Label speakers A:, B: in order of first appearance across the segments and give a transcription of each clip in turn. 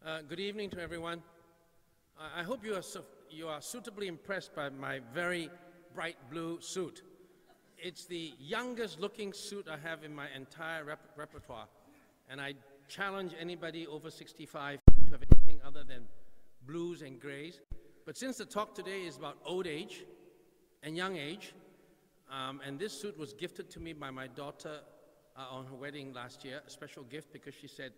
A: Good evening to everyone. I hope you are suitably impressed by my very bright blue suit. It's the youngest looking suit I have in my entire repertoire, and I challenge anybody over 65 to have anything other than blues and grays. But since the talk today is about old age and young age, and this suit was gifted to me by my daughter on her wedding last year, a special gift, because she said,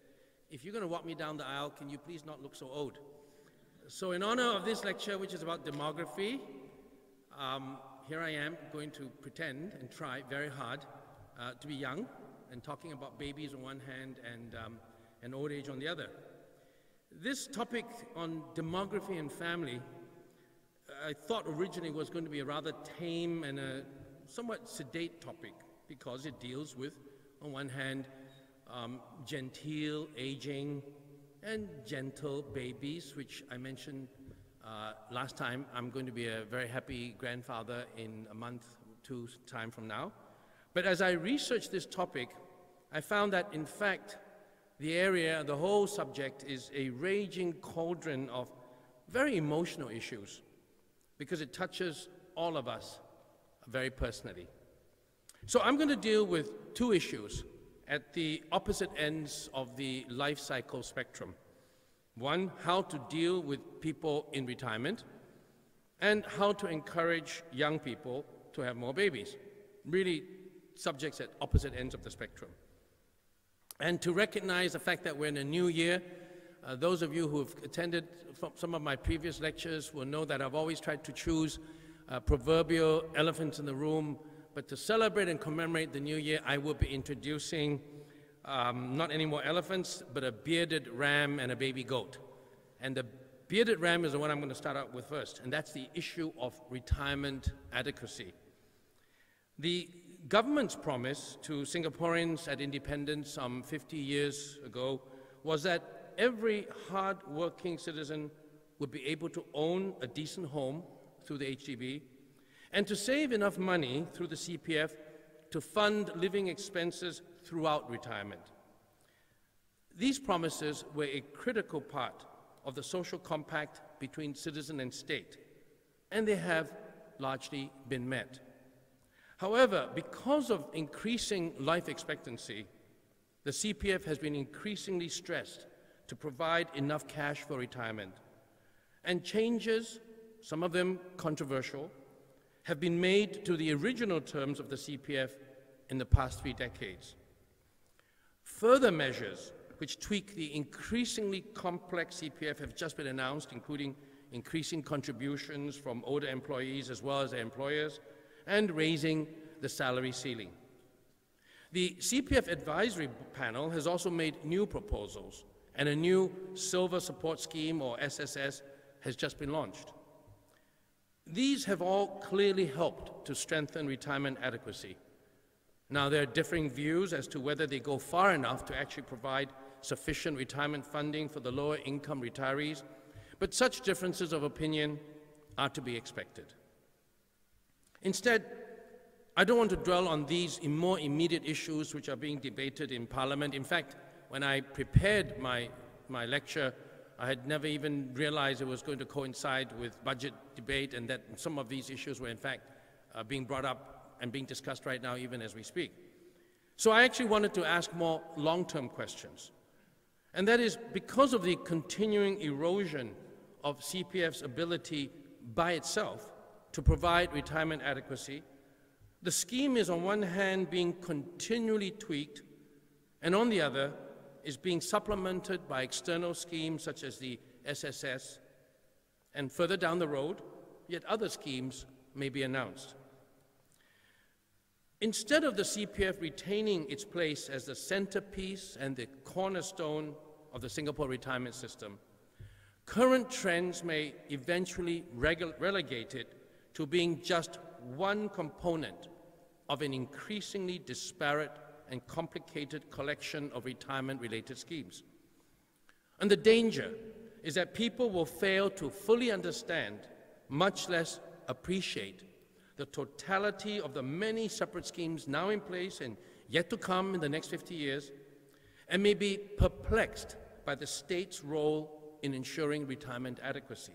A: if you're going to walk me down the aisle, can you please not look so old? So in honor of this lecture, which is about demography, here I am going to pretend and try very hard to be young and talking about babies on one hand and old age on the other. This topic on demography and family, I thought originally was going to be a rather tame and a somewhat sedate topic because it deals with, on one hand, genteel aging and gentle babies, which I mentioned last time. I'm going to be a very happy grandfather in a month or two's time from now. But as I researched this topic, I found that in fact the whole subject is a raging cauldron of very emotional issues because it touches all of us very personally. So I'm going to deal with two issues at the opposite ends of the life cycle spectrum. One, how to deal with people in retirement, and how to encourage young people to have more babies. Really subjects at opposite ends of the spectrum. And to recognize the fact that we're in a new year, those of you who have attended some of my previous lectures will know that I've always tried to choose proverbial elephants in the room. But to celebrate and commemorate the new year, I will be introducing not any more elephants, but a bearded ram and a baby goat. And the bearded ram is the one I'm going to start out with first, and that's the issue of retirement adequacy. The government's promise to Singaporeans at independence some 50 years ago was that every hard-working citizen would be able to own a decent home through the HDB, and to save enough money through the CPF to fund living expenses throughout retirement. These promises were a critical part of the social compact between citizen and state, and they have largely been met. However, because of increasing life expectancy, the CPF has been increasingly stressed to provide enough cash for retirement, and changes, some of them controversial, have been made to the original terms of the CPF in the past 3 decades. Further measures which tweak the increasingly complex CPF have just been announced, including increasing contributions from older employees as well as their employers, and raising the salary ceiling. The CPF Advisory Panel has also made new proposals, and a new Silver Support Scheme, or SSS, has just been launched. These have all clearly helped to strengthen retirement adequacy. Now, there are differing views as to whether they go far enough to actually provide sufficient retirement funding for the lower income retirees, but such differences of opinion are to be expected. Instead, I don't want to dwell on these more immediate issues which are being debated in Parliament. In fact, when I prepared my lecture, I had never even realized it was going to coincide with budget debate, and that some of these issues were in fact being brought up and being discussed right now even as we speak. So I actually wanted to ask more long-term questions. And that is, because of the continuing erosion of CPF's ability by itself to provide retirement adequacy, the scheme is on one hand being continually tweaked, and on the other is being supplemented by external schemes such as the SSS, and further down the road, yet other schemes may be announced. Instead of the CPF retaining its place as the centerpiece and the cornerstone of the Singapore retirement system, current trends may eventually relegate it to being just one component of an increasingly disparate and complicated collection of retirement-related schemes. And the danger is that people will fail to fully understand, much less appreciate, the totality of the many separate schemes now in place and yet to come in the next 50 years, and may be perplexed by the state's role in ensuring retirement adequacy.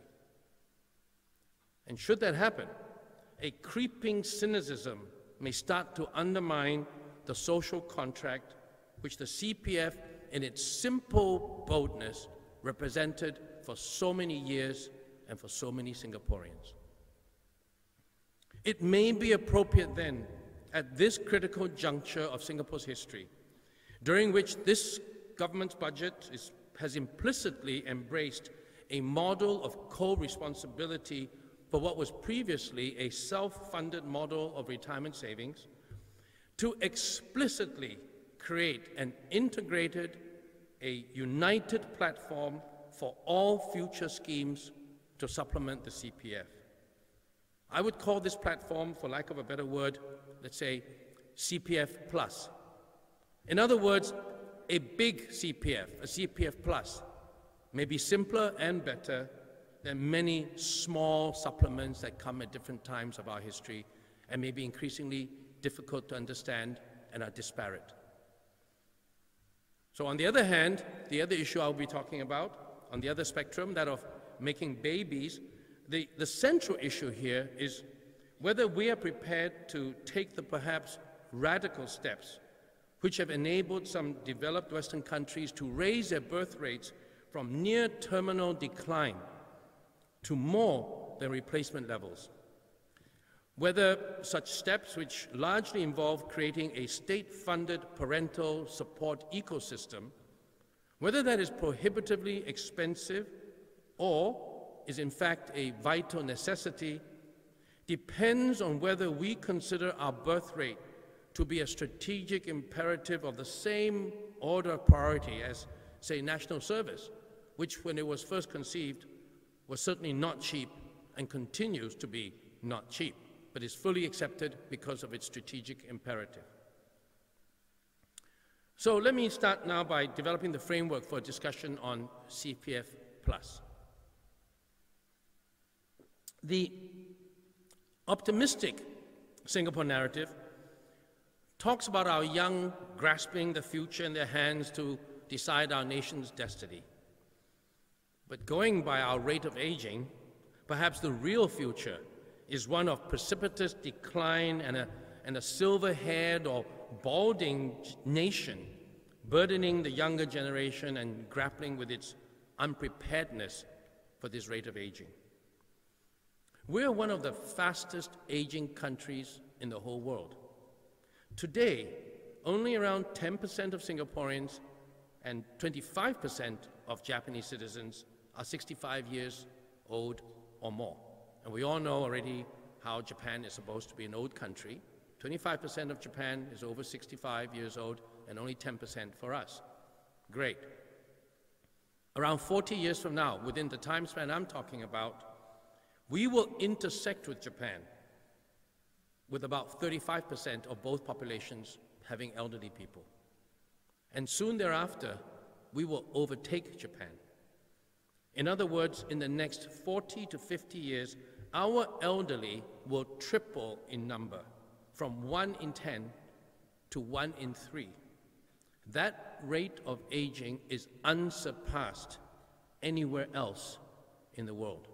A: And should that happen, a creeping cynicism may start to undermine the social contract which the CPF, in its simple boldness, represented for so many years and for so many Singaporeans. It may be appropriate then, at this critical juncture of Singapore's history, during which this government's budget has implicitly embraced a model of co-responsibility for what was previously a self-funded model of retirement savings, to explicitly create an integrated, a united platform for all future schemes to supplement the CPF. I would call this platform, for lack of a better word, let's say CPF Plus. In other words, a big CPF, a CPF Plus, may be simpler and better than many small supplements that come at different times of our history and may be increasingly difficult to understand and are disparate. So on the other hand, the other issue I'll be talking about, on the other spectrum, that of making babies, the central issue here is whether we are prepared to take the perhaps radical steps which have enabled some developed Western countries to raise their birth rates from near terminal decline to more than replacement levels. Whether such steps, which largely involve creating a state-funded parental support ecosystem, whether that is prohibitively expensive or is in fact a vital necessity, depends on whether we consider our birth rate to be a strategic imperative of the same order of priority as, say, national service, which when it was first conceived was certainly not cheap and continues to be not cheap, but is fully accepted because of its strategic imperative. So let me start now by developing the framework for a discussion on CPF Plus. The optimistic Singapore narrative talks about our young grasping the future in their hands to decide our nation's destiny. But going by our rate of aging, perhaps the real future is one of precipitous decline and a silver-haired or balding nation burdening the younger generation and grappling with its unpreparedness for this rate of aging. We're one of the fastest aging countries in the whole world. Today, only around 10% of Singaporeans and 25% of Japanese citizens are 65 years old or more. And we all know already how Japan is supposed to be an old country. 25% of Japan is over 65 years old and only 10% for us. Great. Around 40 years from now, within the time span I'm talking about, we will intersect with Japan with about 35% of both populations having elderly people. And soon thereafter, we will overtake Japan. In other words, in the next 40 to 50 years, our elderly will triple in number, from 1 in 10 to 1 in 3. That rate of aging is unsurpassed anywhere else in the world.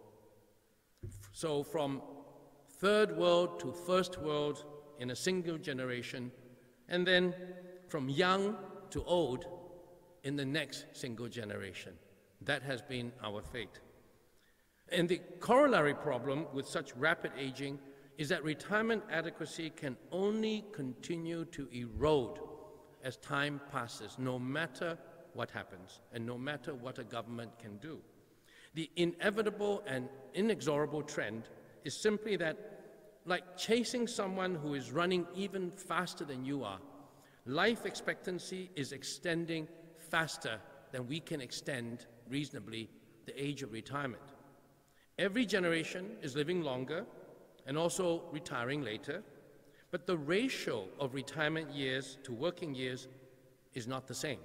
A: So from third world to first world in a single generation, and then from young to old in the next single generation. That has been our fate. And the corollary problem with such rapid aging is that retirement adequacy can only continue to erode as time passes, no matter what happens and no matter what a government can do. The inevitable and inexorable trend is simply that, like chasing someone who is running even faster than you are, life expectancy is extending faster than we can extend reasonably the age of retirement. Every generation is living longer and also retiring later, but the ratio of retirement years to working years is not the same.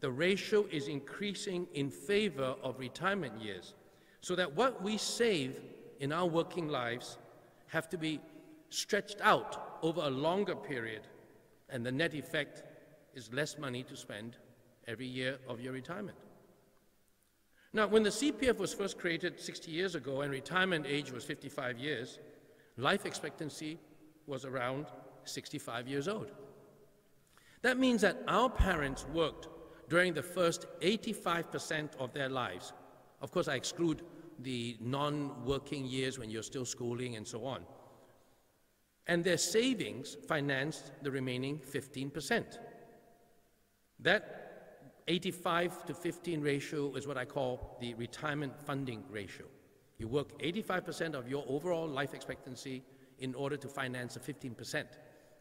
A: The ratio is increasing in favor of retirement years, so that what we save in our working lives have to be stretched out over a longer period, and the net effect is less money to spend every year of your retirement. Now, when the CPF was first created 60 years ago and retirement age was 55 years, life expectancy was around 65 years old. That means that our parents worked during the first 85% of their lives. Of course, I exclude the non-working years when you're still schooling and so on. And their savings financed the remaining 15%. That 85 to 15 ratio is what I call the retirement funding ratio. You work 85% of your overall life expectancy in order to finance the 15%.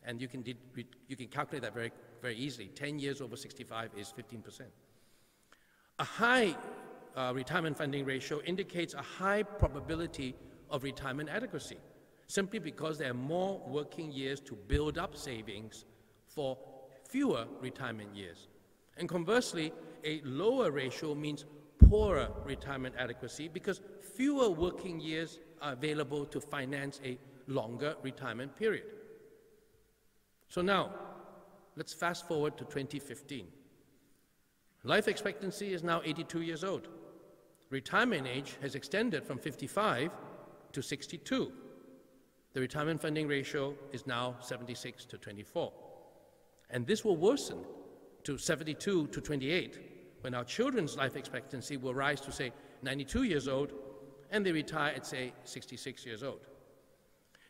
A: And you can calculate that very, very easily. 10 years over 65 is 15%. A high retirement funding ratio indicates a high probability of retirement adequacy, simply because there are more working years to build up savings for fewer retirement years. And conversely, a lower ratio means poorer retirement adequacy because fewer working years are available to finance a longer retirement period. So now, let's fast forward to 2015. Life expectancy is now 82 years old. Retirement age has extended from 55 to 62. The retirement funding ratio is now 76 to 24. And this will worsen to 72 to 28 when our children's life expectancy will rise to, say, 92 years old and they retire at, say, 66 years old.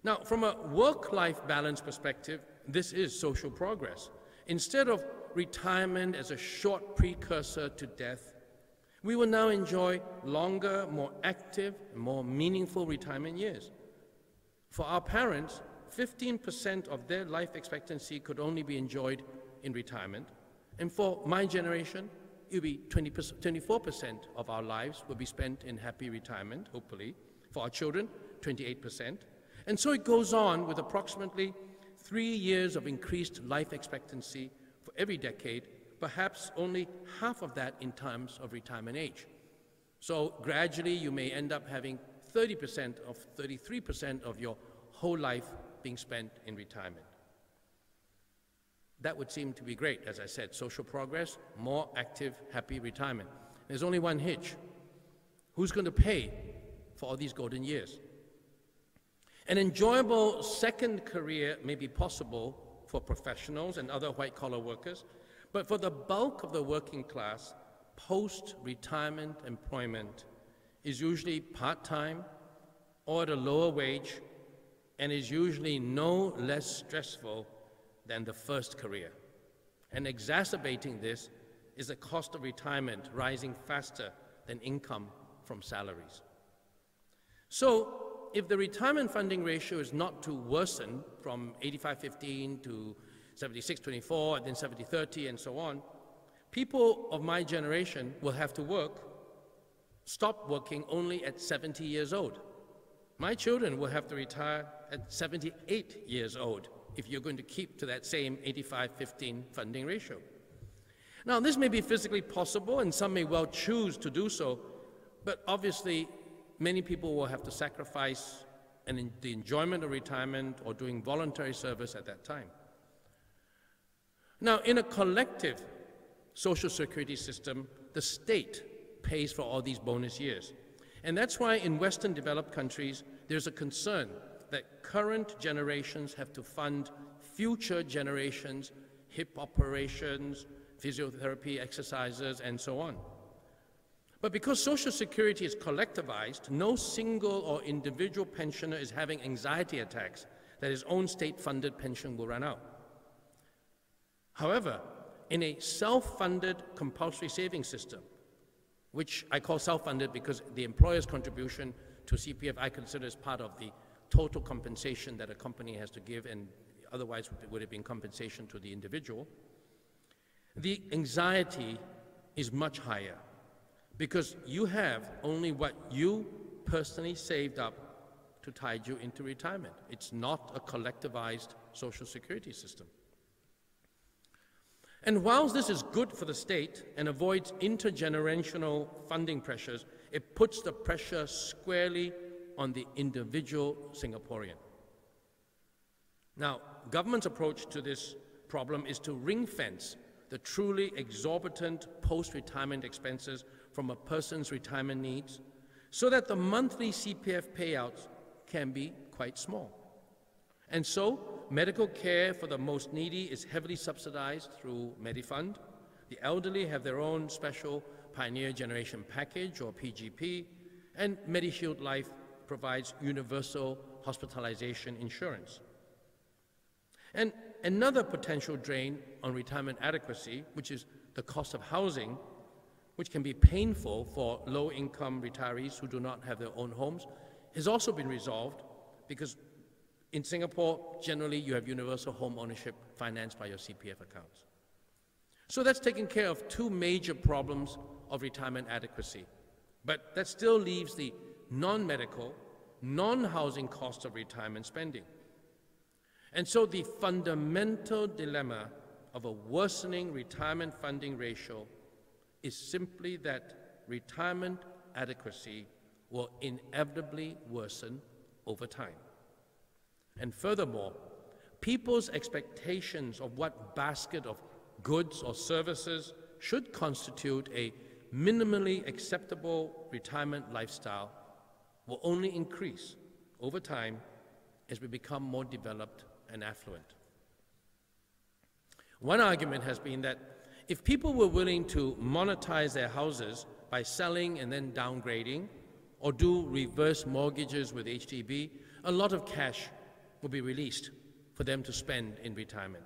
A: Now, from a work-life balance perspective, this is social progress. Instead of retirement as a short precursor to death, we will now enjoy longer, more active, more meaningful retirement years. For our parents, 15% of their life expectancy could only be enjoyed in retirement. And for my generation, it will be 24% of our lives will be spent in happy retirement, hopefully. For our children, 28%. And so it goes on with approximately 3 years of increased life expectancy for every decade, perhaps only half of that in terms of retirement age. So gradually you may end up having 33% of your whole life being spent in retirement. That would seem to be great, as I said, social progress, more active, happy retirement. There's only one hitch. Who's going to pay for all these golden years? An enjoyable second career may be possible for professionals and other white-collar workers, but for the bulk of the working class, post-retirement employment is usually part-time or at a lower wage and is usually no less stressful than the first career. And exacerbating this is the cost of retirement rising faster than income from salaries. So, if the retirement funding ratio is not to worsen from 85-15 to 76-24 and then 70-30 and so on, people of my generation will have to stop working only at 70 years old. My children will have to retire at 78 years old if you're going to keep to that same 85-15 funding ratio. Now, this may be physically possible, and some may well choose to do so, but obviously, many people will have to sacrifice the enjoyment of retirement or doing voluntary service at that time. Now, in a collective social security system, the state pays for all these bonus years. And that's why in Western developed countries, there's a concern that current generations have to fund future generations' hip operations, physiotherapy exercises, and so on. But because Social Security is collectivized, no single or individual pensioner is having anxiety attacks that his own state-funded pension will run out. However, in a self-funded compulsory savings system, which I call self-funded because the employer's contribution to CPF I consider as part of the total compensation that a company has to give, and otherwise would have been compensation to the individual, the anxiety is much higher because you have only what you personally saved up to tide you into retirement. It's not a collectivized social security system. And whilst this is good for the state and avoids intergenerational funding pressures, it puts the pressure squarely on the individual Singaporean. Now, government's approach to this problem is to ring-fence the truly exorbitant post-retirement expenses from a person's retirement needs, so that the monthly CPF payouts can be quite small. And so, medical care for the most needy is heavily subsidized through Medifund. The elderly have their own special Pioneer Generation Package, or PGP, and MediShield Life provides universal hospitalization insurance. And another potential drain on retirement adequacy, which is the cost of housing, which can be painful for low-income retirees who do not have their own homes, has also been resolved because in Singapore, generally, you have universal home ownership financed by your CPF accounts. So that's taken care of two major problems of retirement adequacy. But that still leaves the non-medical, non-housing cost of retirement spending. And so the fundamental dilemma of a worsening retirement funding ratio is simply that retirement adequacy will inevitably worsen over time. And furthermore, people's expectations of what basket of goods or services should constitute a minimally acceptable retirement lifestyle will only increase over time as we become more developed and affluent. One argument has been that if people were willing to monetize their houses by selling and then downgrading, or do reverse mortgages with HDB, a lot of cash will be released for them to spend in retirement.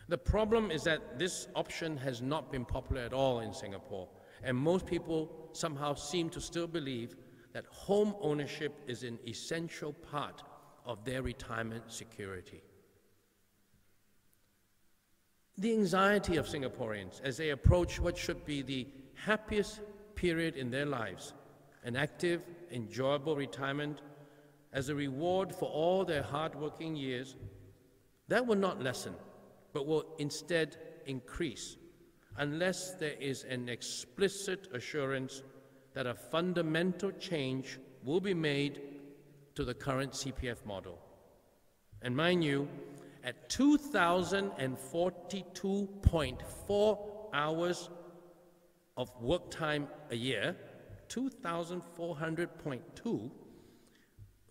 A: The problem is that this option has not been popular at all in Singapore, and most people somehow seem to still believe that home ownership is an essential part of their retirement security. The anxiety of Singaporeans as they approach what should be the happiest period in their lives, an active, enjoyable retirement as a reward for all their hard-working years, that will not lessen, but will instead increase unless there is an explicit assurance that a fundamental change will be made to the current CPF model. And mind you, at 2,042.4 hours of work time a year, 2,400.2,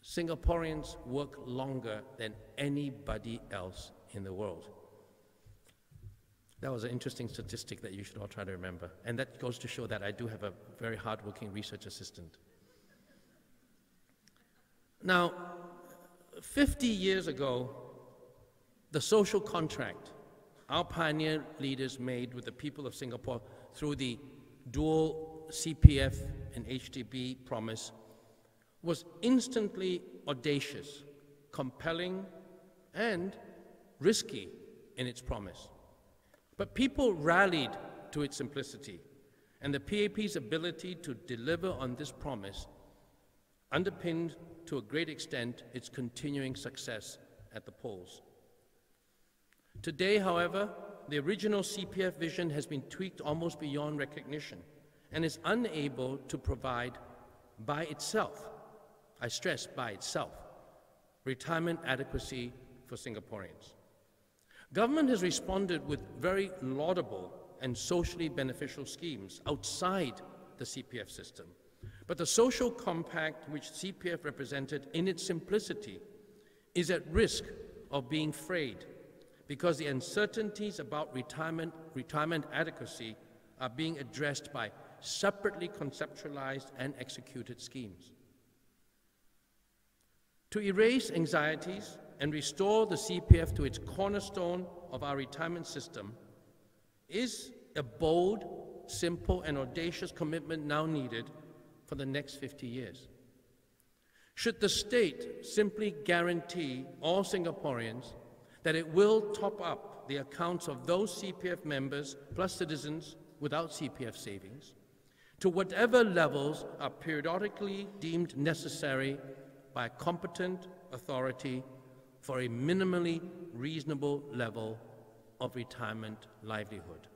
A: Singaporeans work longer than anybody else in the world. That was an interesting statistic that you should all try to remember. And that goes to show that I do have a very hardworking research assistant. Now, 50 years ago, the social contract our pioneer leaders made with the people of Singapore through the dual CPF and HDB promise was instantly audacious, compelling, and risky in its promise. But people rallied to its simplicity, and the PAP's ability to deliver on this promise underpinned to a great extent its continuing success at the polls. Today, however, the original CPF vision has been tweaked almost beyond recognition and is unable to provide by itself, I stress by itself, retirement adequacy for Singaporeans. Government has responded with very laudable and socially beneficial schemes outside the CPF system. But the social compact which CPF represented in its simplicity is at risk of being frayed because the uncertainties about retirement adequacy are being addressed by separately conceptualized and executed schemes. To erase anxieties and restore the CPF to its cornerstone of our retirement system is a bold, simple, and audacious commitment now needed for the next 50 years. Should the state simply guarantee all Singaporeans that it will top up the accounts of those CPF members plus citizens without CPF savings to whatever levels are periodically deemed necessary by a competent authority for a minimally reasonable level of retirement livelihood.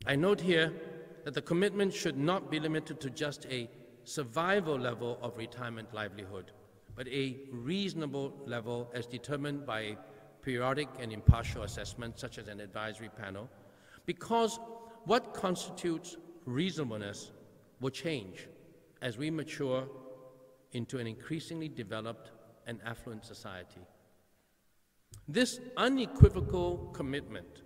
A: I note here that the commitment should not be limited to just a survival level of retirement livelihood, but a reasonable level as determined by a periodic and impartial assessment, such as an advisory panel, because what constitutes reasonableness will change as we mature into an increasingly developed and affluent society. This unequivocal commitment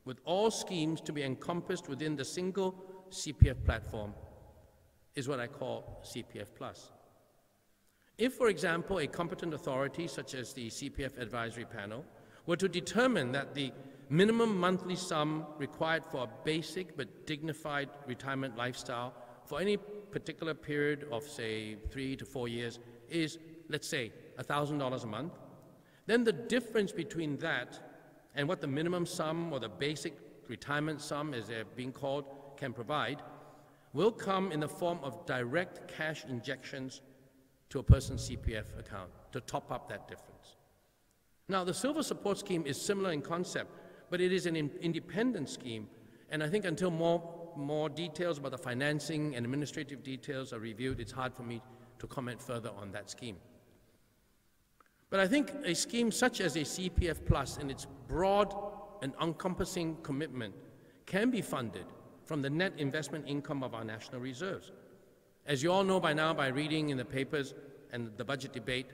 A: with all schemes to be encompassed within the single CPF platform is what I call CPF Plus. If, for example, a competent authority such as the CPF Advisory Panel were to determine that the minimum monthly sum required for a basic but dignified retirement lifestyle for any particular period of, say, 3 to 4 years is, let's say, $1,000 a month, then the difference between that and what the minimum sum or the basic retirement sum, as they're being called, can provide, will come in the form of direct cash injections to a person's CPF account to top up that difference. Now, the Silver Support Scheme is similar in concept, but it is an independent scheme, and I think until more details about the financing and administrative details are reviewed, it's hard for me to comment further on that scheme. But I think a scheme such as a CPF Plus, in its broad and encompassing commitment, can be funded from the net investment income of our national reserves. As you all know by now, by reading in the papers and the budget debate,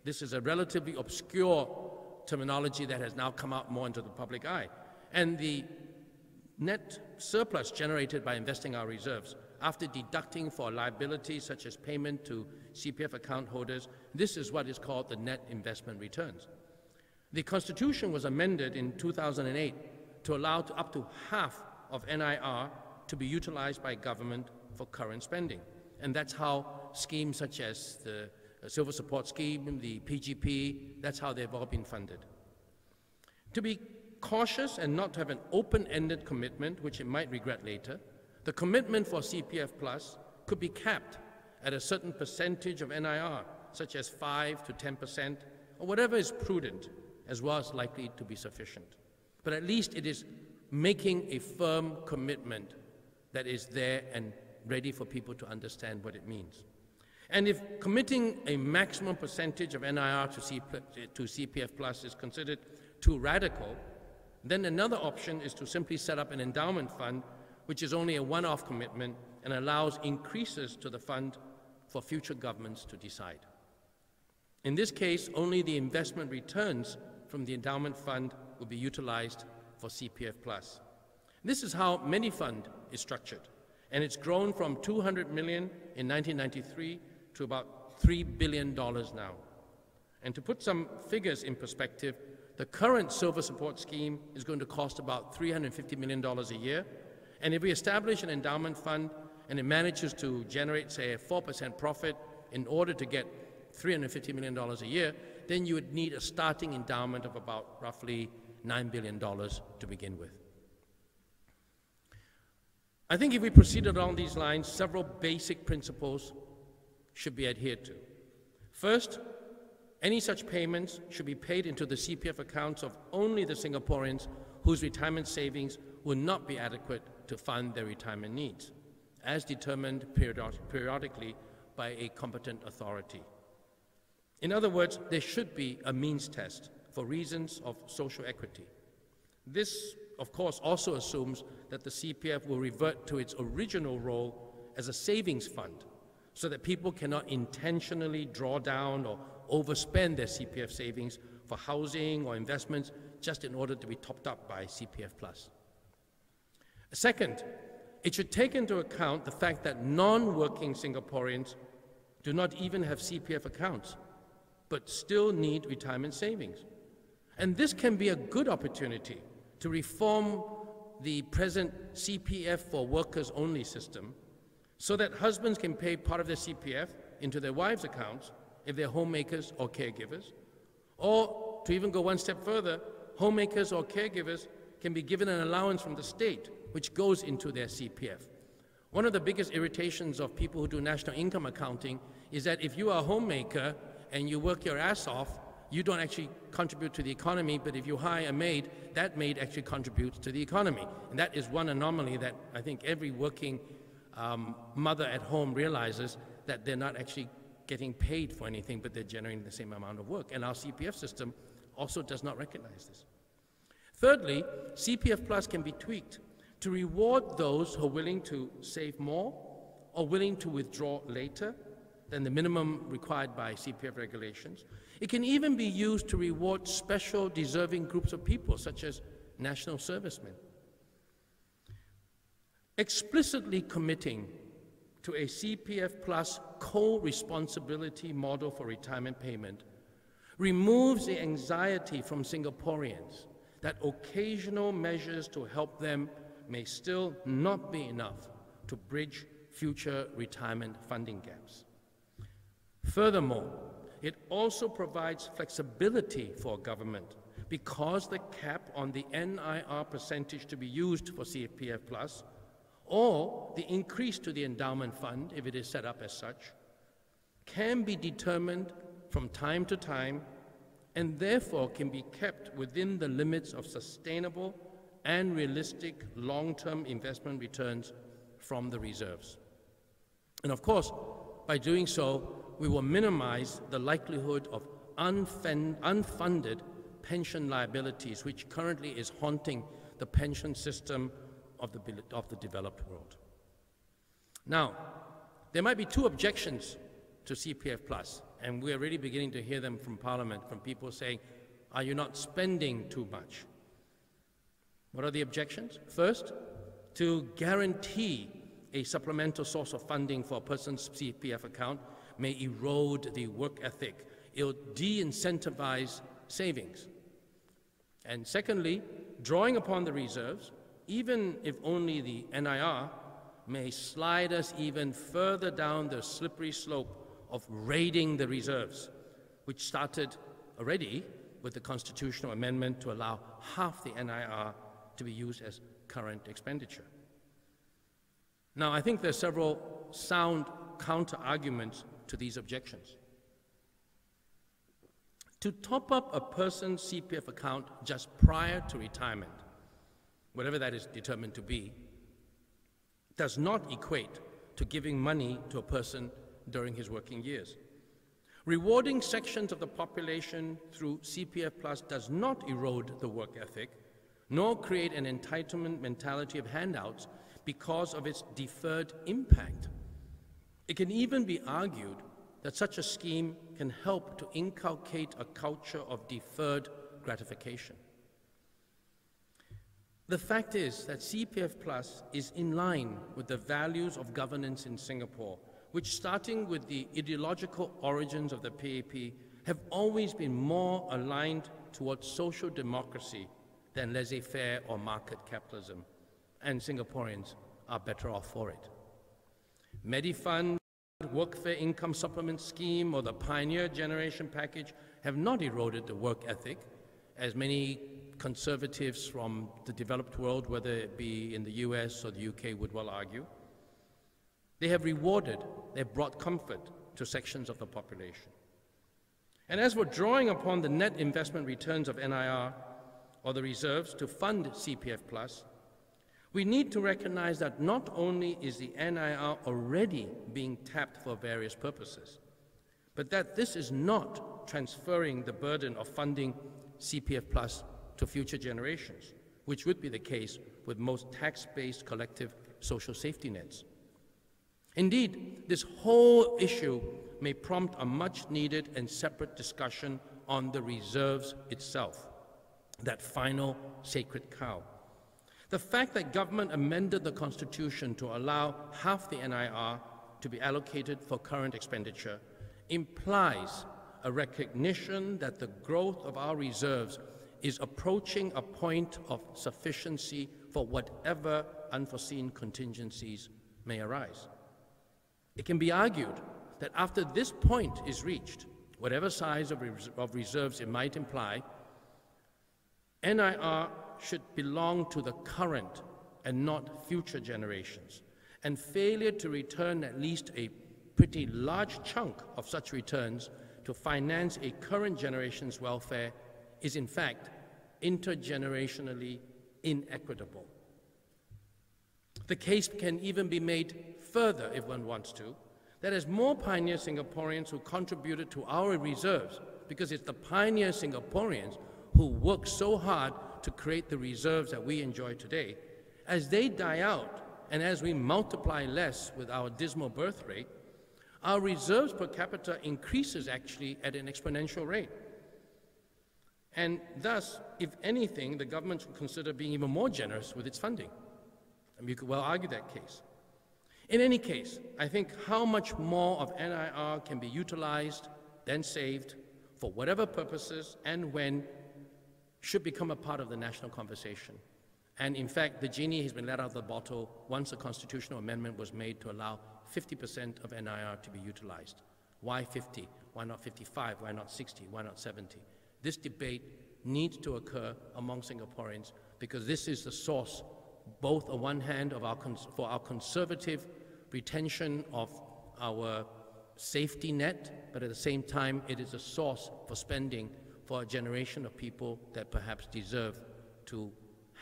A: this is a relatively obscure terminology that has now come out more into the public eye. And the net surplus generated by investing our reserves, after deducting for liabilities such as payment to CPF account holders, this is what is called the net investment returns. The Constitution was amended in 2008 to allow up to half of NIR to be utilized by government for current spending. And that's how schemes such as the Silver Support Scheme, the PGP, that's how they've all been funded. To be cautious and not to have an open-ended commitment, which it might regret later, the commitment for CPF Plus could be capped at a certain percentage of NIR, such as 5 to 10%, or whatever is prudent, as well as likely to be sufficient. But at least it is making a firm commitment that is there and ready for people to understand what it means. And if committing a maximum percentage of NIR to CPF Plus is considered too radical, then another option is to simply set up an endowment fund, which is only a one-off commitment and allows increases to the fund for future governments to decide. In this case, only the investment returns from the endowment fund will be utilized for CPF Plus. This is how ManyFund is structured, and it's grown from $200 million in 1993 to about $3 billion now. And to put some figures in perspective, the current Silver Support Scheme is going to cost about $350 million a year, and if we establish an endowment fund and it manages to generate, say, a 4% profit in order to get $350 million a year, then you would need a starting endowment of about roughly $9 billion to begin with. I think if we proceed along these lines, several basic principles should be adhered to. First, any such payments should be paid into the CPF accounts of only the Singaporeans whose retirement savings will not be adequate to fund their retirement needs, as determined periodically by a competent authority. In other words, there should be a means test for reasons of social equity. This, of course, also assumes that the CPF will revert to its original role as a savings fund, so that people cannot intentionally draw down or overspend their CPF savings for housing or investments just in order to be topped up by CPF Plus. Second, it should take into account the fact that non-working Singaporeans do not even have CPF accounts, but still need retirement savings. And this can be a good opportunity to reform the present CPF for workers only system so that husbands can pay part of their CPF into their wives' accounts if they're homemakers or caregivers, or to even go one step further, homemakers or caregivers can be given an allowance from the state which goes into their CPF. One of the biggest irritations of people who do national income accounting is that if you are a homemaker and you work your ass off, you don't actually contribute to the economy, but if you hire a maid, that maid actually contributes to the economy. And that is one anomaly that I think every working mother at home realizes, that they're not actually getting paid for anything, but they're generating the same amount of work. And our CPF system also does not recognize this. Thirdly, CPF Plus can be tweaked to reward those who are willing to save more or willing to withdraw later than the minimum required by CPF regulations. It can even be used to reward special deserving groups of people, such as national servicemen. Explicitly committing to a CPF Plus co-responsibility model for retirement payment removes the anxiety from Singaporeans that occasional measures to help them may still not be enough to bridge future retirement funding gaps. Furthermore, it also provides flexibility for government because the cap on the NIR percentage to be used for CPF Plus or the increase to the endowment fund, if it is set up as such, can be determined from time to time and therefore can be kept within the limits of sustainable and realistic long-term investment returns from the reserves. And of course, by doing so, we will minimize the likelihood of unfunded pension liabilities, which currently is haunting the pension system of the developed world. Now, there might be two objections to CPF Plus, and we're already beginning to hear them from Parliament, from people saying, are you not spending too much? What are the objections? First, to guarantee a supplemental source of funding for a person's CPF account may erode the work ethic. It'll de-incentivize savings. And secondly, drawing upon the reserves, even if only the NIR, may slide us even further down the slippery slope of raiding the reserves, which started already with the constitutional amendment to allow half the NIR to be used as current expenditure. Now, I think there are several sound counter-arguments to these objections. To top up a person's CPF account just prior to retirement, whatever that is determined to be, does not equate to giving money to a person during his working years. Rewarding sections of the population through CPF Plus does not erode the work ethic, nor create an entitlement mentality of handouts because of its deferred impact. It can even be argued that such a scheme can help to inculcate a culture of deferred gratification. The fact is that CPF Plus is in line with the values of governance in Singapore, which, starting with the ideological origins of the PAP, have always been more aligned towards social democracy than laissez-faire or market capitalism, and Singaporeans are better off for it. Medifund, Workfare Income Supplement Scheme, or the Pioneer Generation Package have not eroded the work ethic, as many conservatives from the developed world, whether it be in the US or the UK, would well argue. They have rewarded, they've brought comfort to sections of the population. And as we're drawing upon the net investment returns of NIR or the reserves to fund CPF Plus, we need to recognize that not only is the NIR already being tapped for various purposes, but that this is not transferring the burden of funding CPF Plus to future generations, which would be the case with most tax-based collective social safety nets. Indeed, this whole issue may prompt a much-needed and separate discussion on the reserves itself, that final sacred cow. The fact that government amended the Constitution to allow half the NIR to be allocated for current expenditure implies a recognition that the growth of our reserves is approaching a point of sufficiency for whatever unforeseen contingencies may arise. It can be argued that after this point is reached, whatever size of reserves it might imply, NIR should belong to the current and not future generations, and failure to return at least a pretty large chunk of such returns to finance a current generation's welfare is in fact intergenerationally inequitable. The case can even be made further, if one wants to, that as more pioneer Singaporeans who contributed to our reserves because it's the pioneer Singaporeans who worked so hard to create the reserves that we enjoy today. As they die out, and as we multiply less with our dismal birth rate, our reserves per capita increases actually at an exponential rate. And thus, if anything, the government should consider being even more generous with its funding. And you could well argue that case. In any case, I think how much more of NIR can be utilized, then saved, for whatever purposes and when, should become a part of the national conversation. And in fact, the genie has been let out of the bottle once a constitutional amendment was made to allow 50% of NIR to be utilized. Why 50? Why not 55? Why not 60? Why not 70? This debate needs to occur among Singaporeans because this is the source, both on one hand, of for our conservative retention of our safety net, but at the same time, it is a source for spending for a generation of people that perhaps deserve to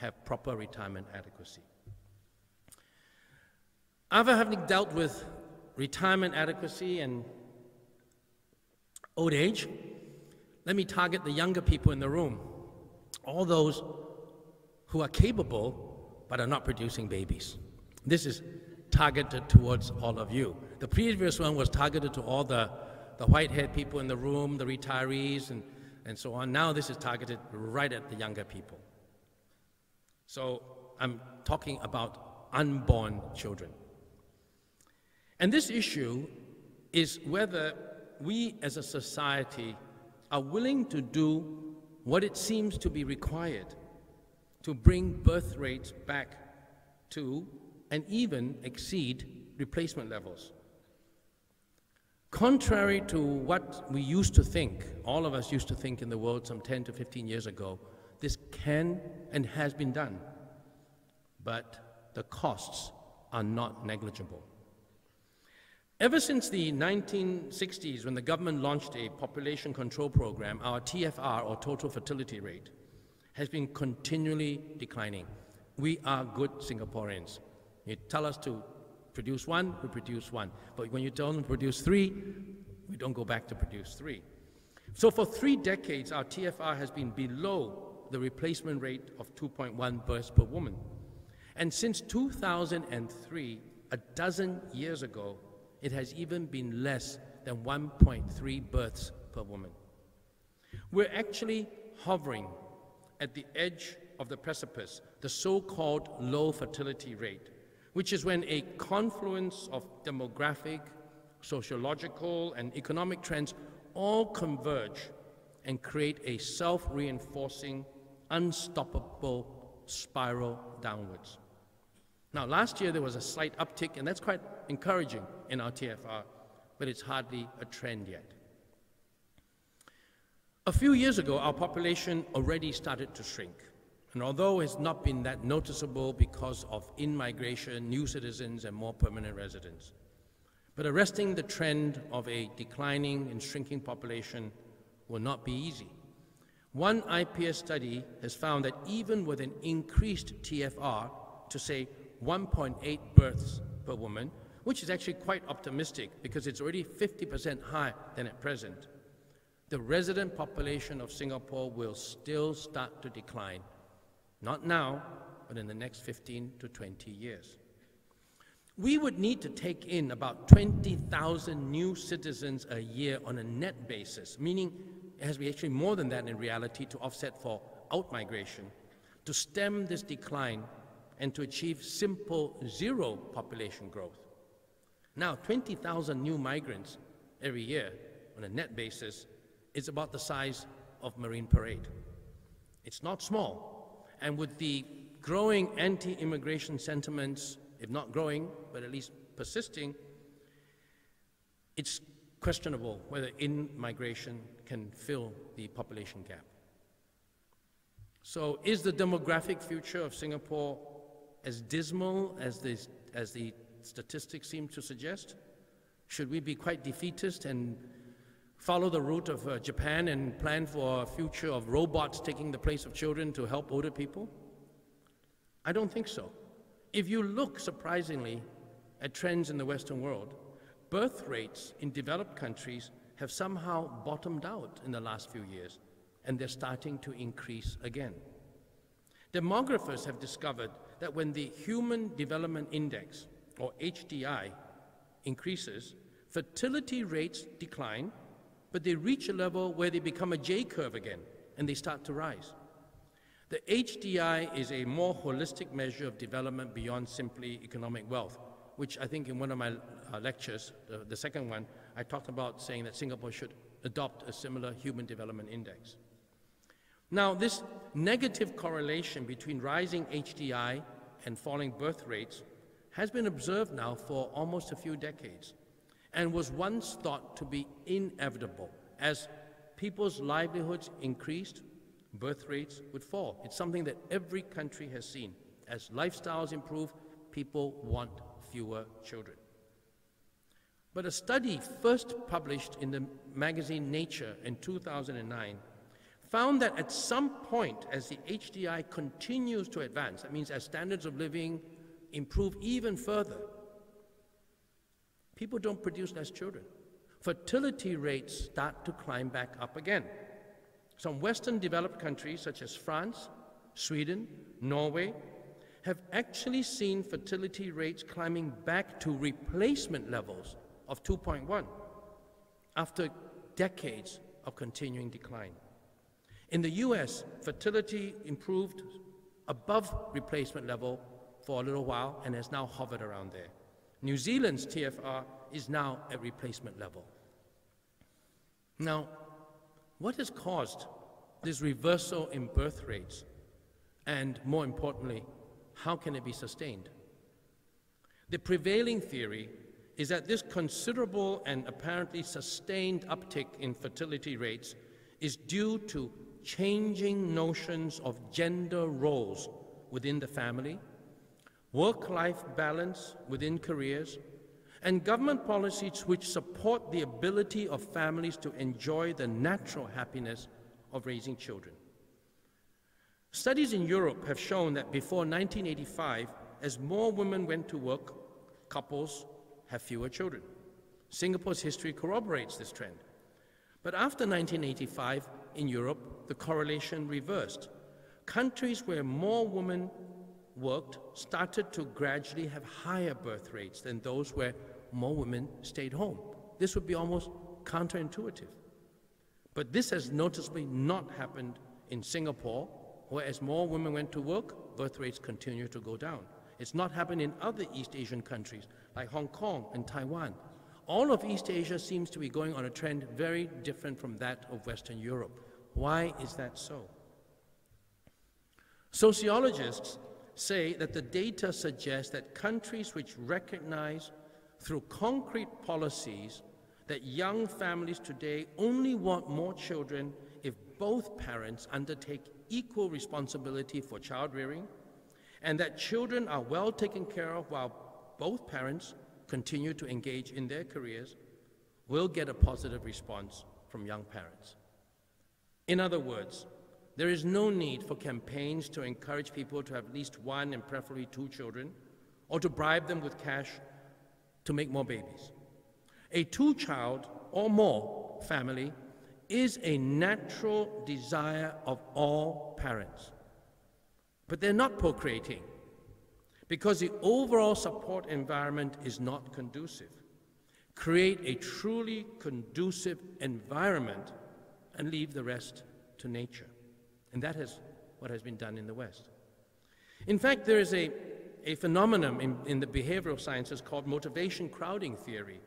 A: have proper retirement adequacy. After having dealt with retirement adequacy and old age, let me target the younger people in the room, all those who are capable but are not producing babies. This is targeted towards all of you. The previous one was targeted to all the white-haired people in the room, the retirees, and so on. Now this is targeted right at the younger people. So I'm talking about unborn children. And this issue is whether we as a society are willing to do what it seems to be required to bring birth rates back to and even exceed replacement levels. Contrary to what we used to think, all of us used to think in the world some 10 to 15 years ago, this can and has been done, but the costs are not negligible. Ever since the 1960s, when the government launched a population control program, our TFR, or total fertility rate, has been continually declining. We are good Singaporeans. You tell us to produce one, we produce one. But when you tell them to produce three, we don't go back to produce three. So for 3 decades, our TFR has been below the replacement rate of 2.1 births per woman. And since 2003, a dozen years ago, it has even been less than 1.3 births per woman. We're actually hovering at the edge of the precipice, the so-called low fertility rate, which is when a confluence of demographic, sociological, and economic trends all converge and create a self-reinforcing, unstoppable spiral downwards. Now, last year there was a slight uptick, and that's quite encouraging in our TFR, but it's hardly a trend yet. A few years ago, our population already started to shrink. And although it's not been that noticeable because of in-migration, new citizens, and more permanent residents, but arresting the trend of a declining and shrinking population will not be easy. One IPS study has found that even with an increased TFR to, say, 1.8 births per woman, which is actually quite optimistic because it's already 50% higher than at present, the resident population of Singapore will still start to decline. Not now, but in the next 15 to 20 years. We would need to take in about 20,000 new citizens a year on a net basis, meaning it has to be actually more than that in reality to offset for out-migration, to stem this decline and to achieve simple zero population growth. Now, 20,000 new migrants every year on a net basis is about the size of Marine Parade. It's not small. And with the growing anti-immigration sentiments, if not growing, but at least persisting, it's questionable whether in-migration can fill the population gap. So is the demographic future of Singapore as dismal as the statistics seem to suggest? Should we be quite defeatist and follow the route of Japan and plan for a future of robots taking the place of children to help older people? I don't think so. If you look, surprisingly, at trends in the Western world, birth rates in developed countries have somehow bottomed out in the last few years, and they're starting to increase again. Demographers have discovered that when the Human Development Index, or HDI, increases, fertility rates decline, but they reach a level where they become a J-curve again, and they start to rise. The HDI is a more holistic measure of development beyond simply economic wealth, which I think in one of my lectures, the second one, I talked about saying that Singapore should adopt a similar Human Development Index. Now, this negative correlation between rising HDI and falling birth rates has been observed now for almost a few decades and was once thought to be inevitable. As people's livelihoods increased, birth rates would fall. It's something that every country has seen. As lifestyles improve, people want fewer children. But a study first published in the magazine Nature in 2009 found that at some point, as the HDI continues to advance, that means as standards of living improve even further, people don't produce less children. Fertility rates start to climb back up again. Some Western developed countries, such as France, Sweden, Norway, have actually seen fertility rates climbing back to replacement levels of 2.1 after decades of continuing decline. In the US, fertility improved above replacement level for a little while and has now hovered around there. New Zealand's TFR is now at replacement level. Now, what has caused this reversal in birth rates? And more importantly, how can it be sustained? The prevailing theory is that this considerable and apparently sustained uptick in fertility rates is due to changing notions of gender roles within the family, work-life balance within careers, and government policies which support the ability of families to enjoy the natural happiness of raising children. Studies in Europe have shown that before 1985, as more women went to work, couples have fewer children. Singapore's history corroborates this trend. But after 1985, in Europe, the correlation reversed. Countries where more women worked started to gradually have higher birth rates than those where more women stayed home. This would be almost counterintuitive. But this has noticeably not happened in Singapore, where as more women went to work, birth rates continue to go down. It's not happened in other East Asian countries like Hong Kong and Taiwan. All of East Asia seems to be going on a trend very different from that of Western Europe. Why is that so? Sociologists say that the data suggests that countries which recognize through concrete policies that young families today only want more children if both parents undertake equal responsibility for child rearing, and that children are well taken care of while both parents continue to engage in their careers, will get a positive response from young parents. In other words, there is no need for campaigns to encourage people to have at least one and preferably two children, or to bribe them with cash to make more babies. A two-child or more family is a natural desire of all parents. But they're not procreating because the overall support environment is not conducive. Create a truly conducive environment and leave the rest to nature. And that is what has been done in the West. In fact, there is a phenomenon in the behavioral sciences called motivation crowding theory,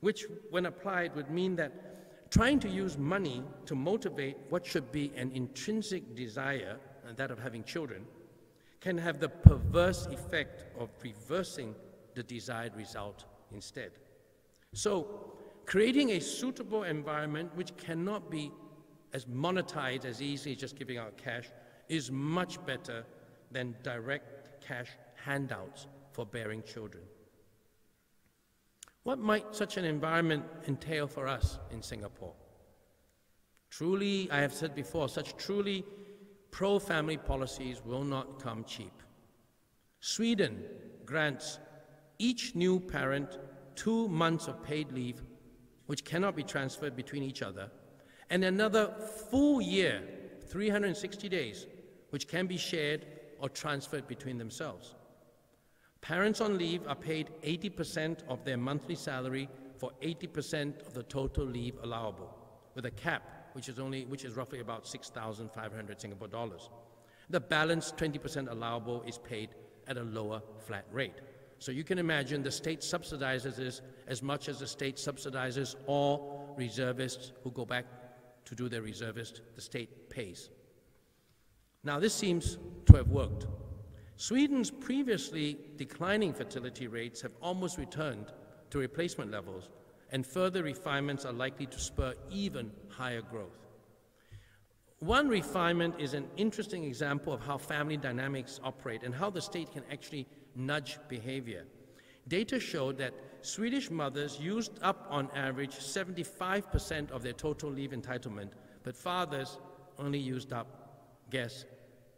A: which, when applied, would mean that trying to use money to motivate what should be an intrinsic desire, and that of having children, can have the perverse effect of reversing the desired result instead. So, creating a suitable environment which cannot be as monetized as easily as just giving out cash is much better than direct cash handouts for bearing children. What might such an environment entail for us in Singapore? Truly, I have said before, such truly pro-family policies will not come cheap. Sweden grants each new parent 2 months of paid leave which cannot be transferred between each other, and another full year, 360 days, which can be shared or transferred between themselves. Parents on leave are paid 80% of their monthly salary for 80% of the total leave allowable, with a cap, which is roughly about 6,500 Singapore dollars. The balance, 20% allowable, is paid at a lower flat rate. So you can imagine the state subsidizes this as much as the state subsidizes all reservists who go back to do their reservist, the state pays. Now this seems to have worked. Sweden's previously declining fertility rates have almost returned to replacement levels, and further refinements are likely to spur even higher growth. One refinement is an interesting example of how family dynamics operate and how the state can actually nudge behavior. Data showed that Swedish mothers used up on average 75% of their total leave entitlement, but fathers only used up, guess,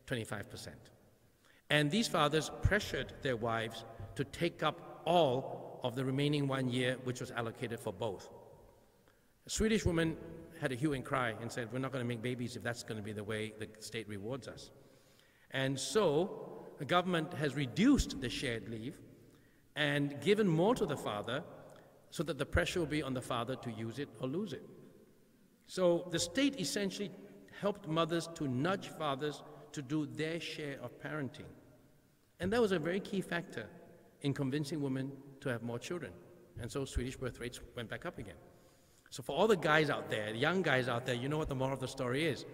A: 25%. And these fathers pressured their wives to take up all of the remaining 1 year, which was allocated for both. A Swedish woman had a hue and cry and said, we're not going to make babies if that's going to be the way the state rewards us. And so the government has reduced the shared leave and given more to the father so that the pressure will be on the father to use it or lose it. So the state essentially helped mothers to nudge fathers to do their share of parenting. And that was a very key factor in convincing women to have more children. And so Swedish birth rates went back up again. So for all the guys out there, the young guys out there, you know what the moral of the story is.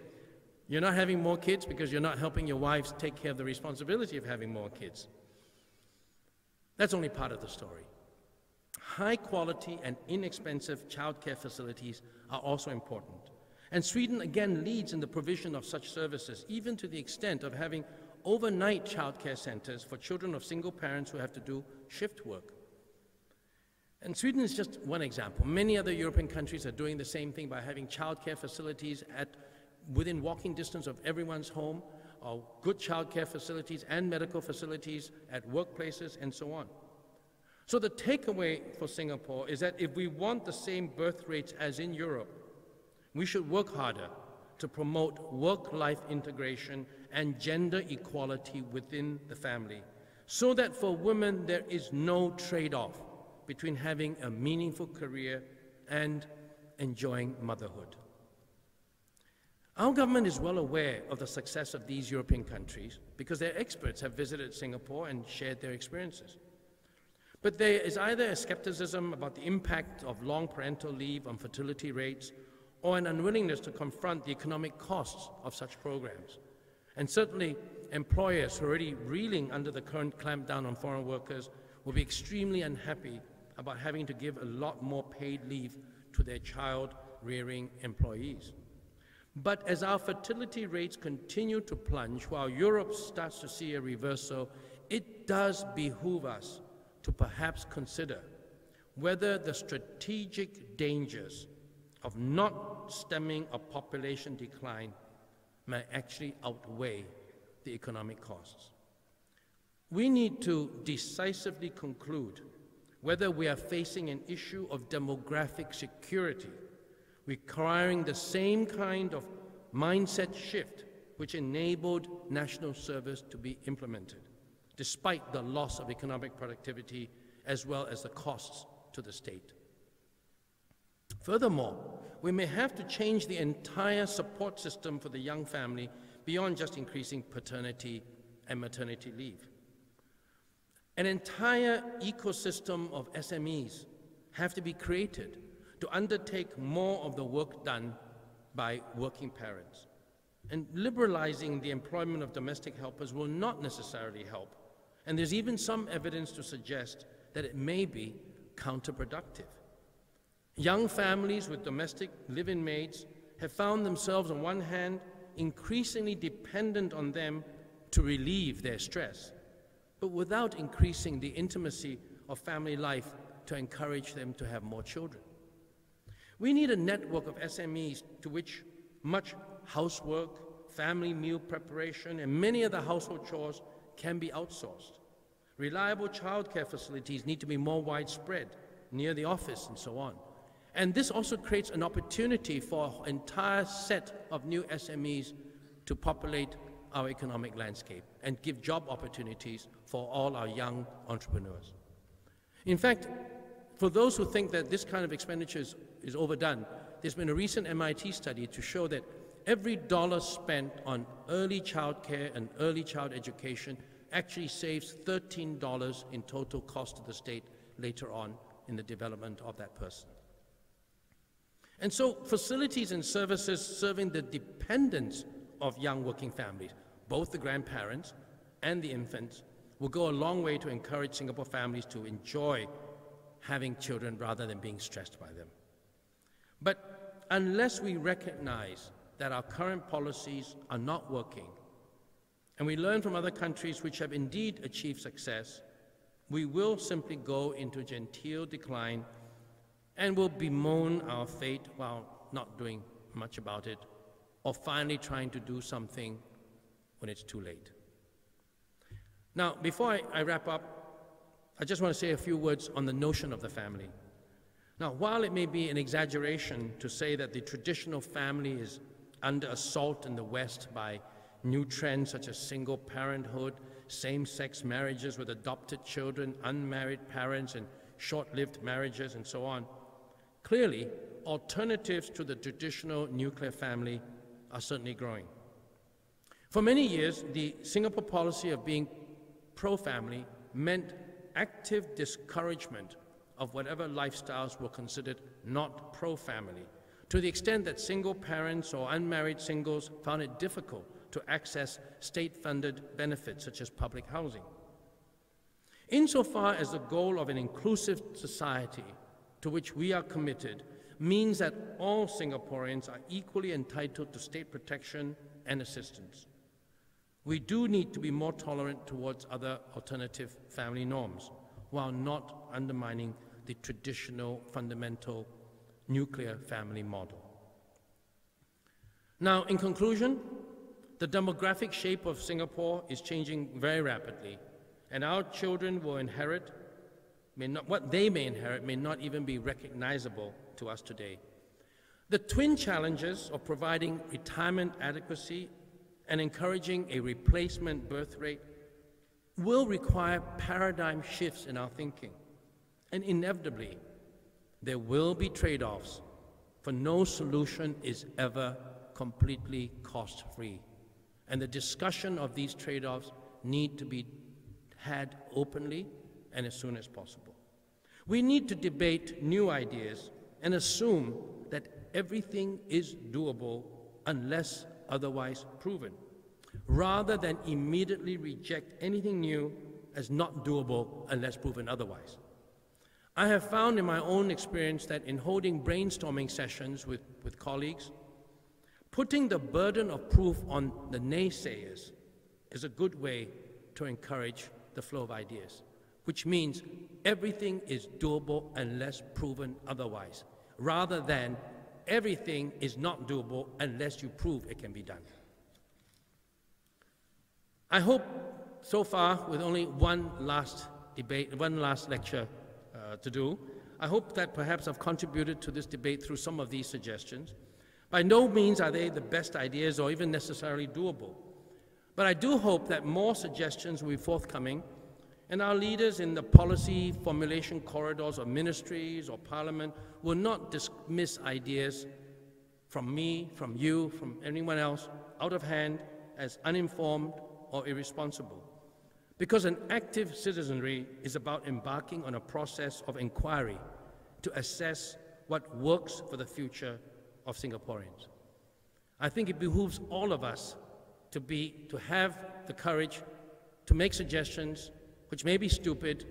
A: You're not having more kids because you're not helping your wives take care of the responsibility of having more kids. That's only part of the story. High quality and inexpensive childcare facilities are also important. And Sweden again leads in the provision of such services, even to the extent of having overnight childcare centers for children of single parents who have to do shift work. And Sweden is just one example. Many other European countries are doing the same thing by having childcare facilities within walking distance of everyone's home, or good childcare facilities and medical facilities at workplaces and so on. So the takeaway for Singapore is that if we want the same birth rates as in Europe, we should work harder to promote work-life integration and gender equality within the family, so that for women there is no trade-off between having a meaningful career and enjoying motherhood. Our government is well aware of the success of these European countries because their experts have visited Singapore and shared their experiences. But there is either a skepticism about the impact of long parental leave on fertility rates, or an unwillingness to confront the economic costs of such programs. And certainly, employers who are already reeling under the current clampdown on foreign workers will be extremely unhappy about having to give a lot more paid leave to their child-rearing employees. But as our fertility rates continue to plunge while Europe starts to see a reversal, it does behoove us to perhaps consider whether the strategic dangers of not stemming a population decline may actually outweigh the economic costs. We need to decisively conclude whether we are facing an issue of demographic security, requiring the same kind of mindset shift which enabled national service to be implemented, despite the loss of economic productivity as well as the costs to the state. Furthermore, we may have to change the entire support system for the young family beyond just increasing paternity and maternity leave. An entire ecosystem of SMEs have to be created to undertake more of the work done by working parents. And liberalizing the employment of domestic helpers will not necessarily help. And there's even some evidence to suggest that it may be counterproductive. Young families with domestic live-in maids have found themselves, on one hand, increasingly dependent on them to relieve their stress, but without increasing the intimacy of family life to encourage them to have more children. We need a network of SMEs to which much housework, family meal preparation, and many other household chores can be outsourced. Reliable childcare facilities need to be more widespread, near the office and so on. And this also creates an opportunity for an entire set of new SMEs to populate our economic landscape and give job opportunities for all our young entrepreneurs. In fact, for those who think that this kind of expenditure is overdone, there's been a recent MIT study to show that every dollar spent on early child care and early child education actually saves $13 in total cost to the state later on in the development of that person. And so facilities and services serving the dependents of young working families, both the grandparents and the infants, will go a long way to encourage Singapore families to enjoy having children rather than being stressed by them. But unless we recognize that our current policies are not working, and we learn from other countries which have indeed achieved success, we will simply go into genteel decline and will bemoan our fate while not doing much about it, or finally trying to do something when it's too late. Now, before I wrap up, I just want to say a few words on the notion of the family. Now, while it may be an exaggeration to say that the traditional family is under assault in the West by new trends such as single parenthood, same-sex marriages with adopted children, unmarried parents, and short-lived marriages, and so on, clearly, alternatives to the traditional nuclear family are certainly growing. For many years, the Singapore policy of being pro-family meant active discouragement of whatever lifestyles were considered not pro-family, to the extent that single parents or unmarried singles found it difficult to access state-funded benefits such as public housing. Insofar as the goal of an inclusive society to which we are committed means that all Singaporeans are equally entitled to state protection and assistance, we do need to be more tolerant towards other alternative family norms while not undermining the traditional fundamental nuclear family model. Now, in conclusion, the demographic shape of Singapore is changing very rapidly, and our children will inherit, what they may inherit may not even be recognizable to us today. The twin challenges of providing retirement adequacy and encouraging a replacement birth rate will require paradigm shifts in our thinking. And inevitably, there will be trade-offs, for no solution is ever completely cost-free. And the discussion of these trade-offs need to be had openly and as soon as possible. We need to debate new ideas and assume that everything is doable unless otherwise proven, rather than immediately reject anything new as not doable unless proven otherwise. I have found in my own experience that in holding brainstorming sessions with colleagues, putting the burden of proof on the naysayers is a good way to encourage the flow of ideas, which means everything is doable unless proven otherwise, rather than everything is not doable unless you prove it can be done. I hope so far, with only one last lecture to do, I hope that perhaps I've contributed to this debate through some of these suggestions. By no means are they the best ideas or even necessarily doable, but I do hope that more suggestions will be forthcoming, and our leaders in the policy formulation corridors of ministries or parliament will not dismiss ideas from me, from you, from anyone else, out of hand as uninformed or irresponsible. Because an active citizenry is about embarking on a process of inquiry to assess what works for the future of Singaporeans. I think it behooves all of us to have the courage to make suggestions which may be stupid,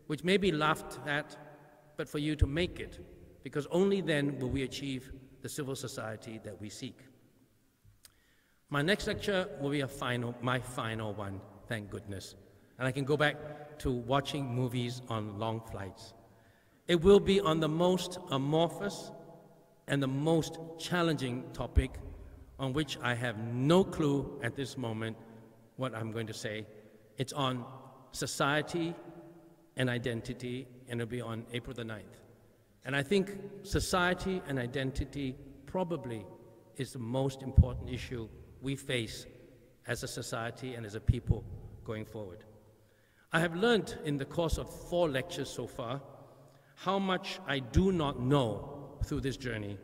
A: which may be laughed at, but for you to make it, because only then will we achieve the civil society that we seek. My next lecture will be my final one, thank goodness. And I can go back to watching movies on long flights. It will be on the most amorphous and the most challenging topic on which I have no clue at this moment what I'm going to say. It's on society and identity, and it'll be on April the 9th. And I think society and identity probably is the most important issue we face as a society and as a people going forward. I have learned in the course of 4 lectures so far how much I do not know through this journey.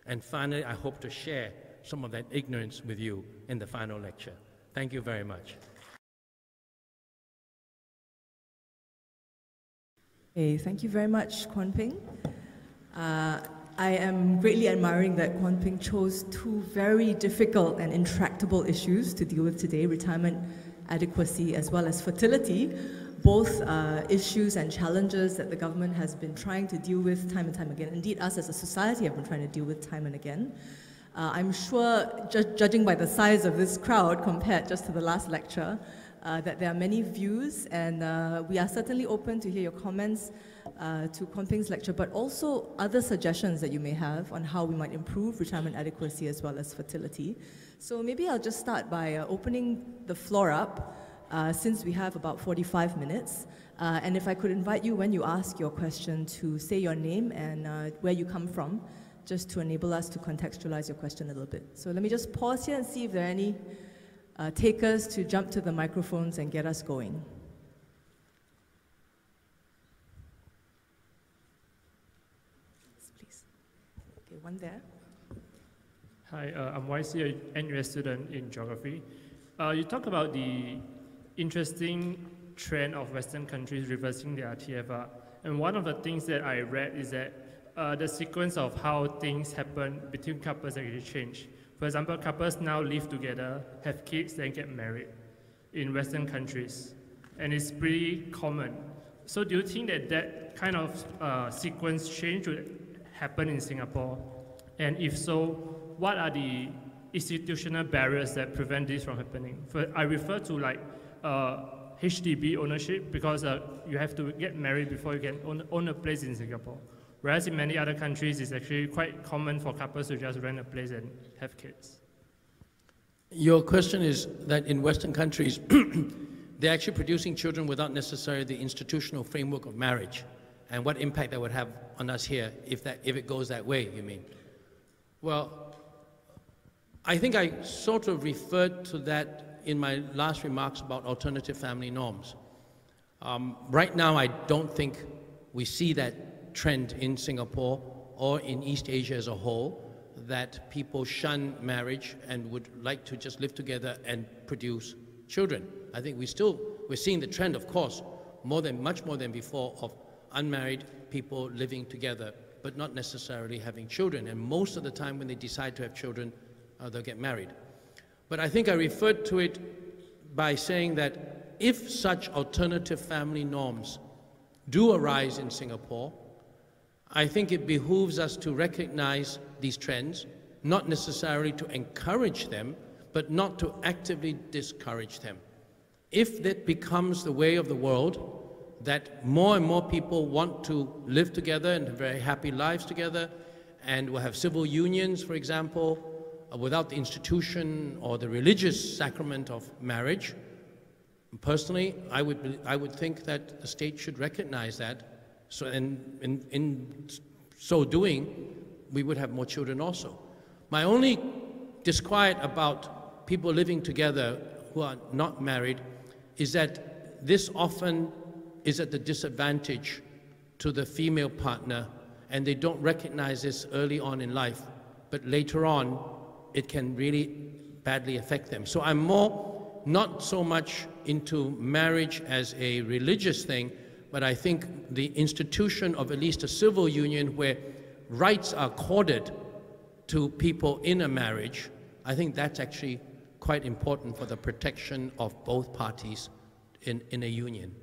A: And finally, I hope to share some of that ignorance with you in the final lecture. Thank you very much.
B: Okay, thank you very much, Kwon Ping. I am greatly admiring that Kwon Ping chose 2 very difficult and intractable issues to deal with today, retirement adequacy as well as fertility, both issues and challenges that the government has been trying to deal with time and time again. Indeed, us as a society have been trying to deal with time and again. I'm sure, judging by the size of this crowd compared just to the last lecture, that there are many views, and we are certainly open to hear your comments to Kwon Ping's lecture, but also other suggestions that you may have on how we might improve retirement adequacy as well as fertility. So maybe I'll just start by opening the floor up, since we have about 45 minutes. And if I could invite you, when you ask your question, to say your name and where you come from, just to enable us to contextualize your question a little bit. So let me just pause here and see if there are any takers to jump to the microphones and get us going. Please. Okay, one there.
C: Hi, I'm YC, a NUS student in geography. You talk about the interesting trend of Western countries reversing their TFR. And one of the things that I read is that the sequence of how things happen between couples actually change. For example, couples now live together, have kids, then get married in Western countries. And it's pretty common. So do you think that that kind of sequence change would happen in Singapore? And if so, what are the institutional barriers that prevent this from happening? I refer to like HDB ownership, because you have to get married before you can own a place in Singapore. Whereas in many other countries, it's actually quite common for couples to just rent a place and have kids.
A: Your question is that in Western countries, they're actually producing children without necessarily the institutional framework of marriage, and what impact that would have on us here if it goes that way, you mean? Well, I think I sort of referred to that in my last remarks about alternative family norms. Right now, I don't think we see that trend in Singapore or in East Asia as a whole, that people shun marriage and would like to just live together and produce children. I think we're seeing the trend, of course, much more than before, of unmarried people living together, but not necessarily having children. And most of the time when they decide to have children, they'll get married. But I think I referred to it by saying that if such alternative family norms do arise in Singapore, I think it behooves us to recognize these trends, not necessarily to encourage them, but not to actively discourage them. If that becomes the way of the world, that more and more people want to live together and have very happy lives together, and will have civil unions, for example, without the institution or the religious sacrament of marriage, personally, I would think that the state should recognize that. So, in so doing, we would have more children also. My only disquiet about people living together who are not married is that this often is at the disadvantage to the female partner, and they don't recognize this early on in life, but later on, it can really badly affect them. So I'm not so much into marriage as a religious thing, but I think the institution of at least a civil union where rights are accorded to people in a marriage, I think that's actually quite important for the protection of both parties in a union.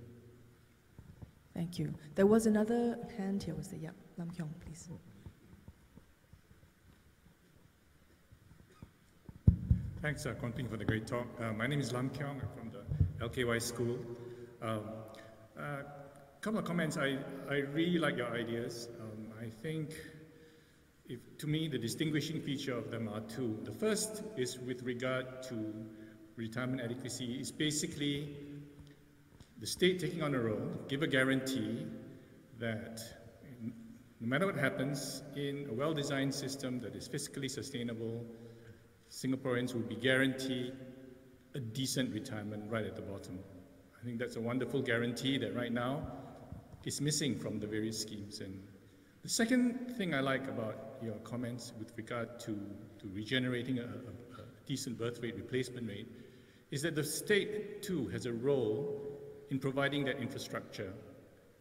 B: Thank you. There was another hand here. Was there? Yeah, Lam Kyong, please.
D: Thanks, Kwon Ping, for the great talk. My name is Lam Kyong. I'm from the LKY school. Couple of comments. I really like your ideas. I think, to me, the distinguishing feature of them are 2. The first is with regard to retirement adequacy. Is basically the state taking on a role, give a guarantee that no matter what happens, in a well-designed system that is fiscally sustainable, Singaporeans will be guaranteed a decent retirement right at the bottom. I think that's a wonderful guarantee that right now is missing from the various schemes. And the second thing I like about your comments with regard to regenerating a decent birth rate, replacement rate, is that the state too has a role in providing that infrastructure,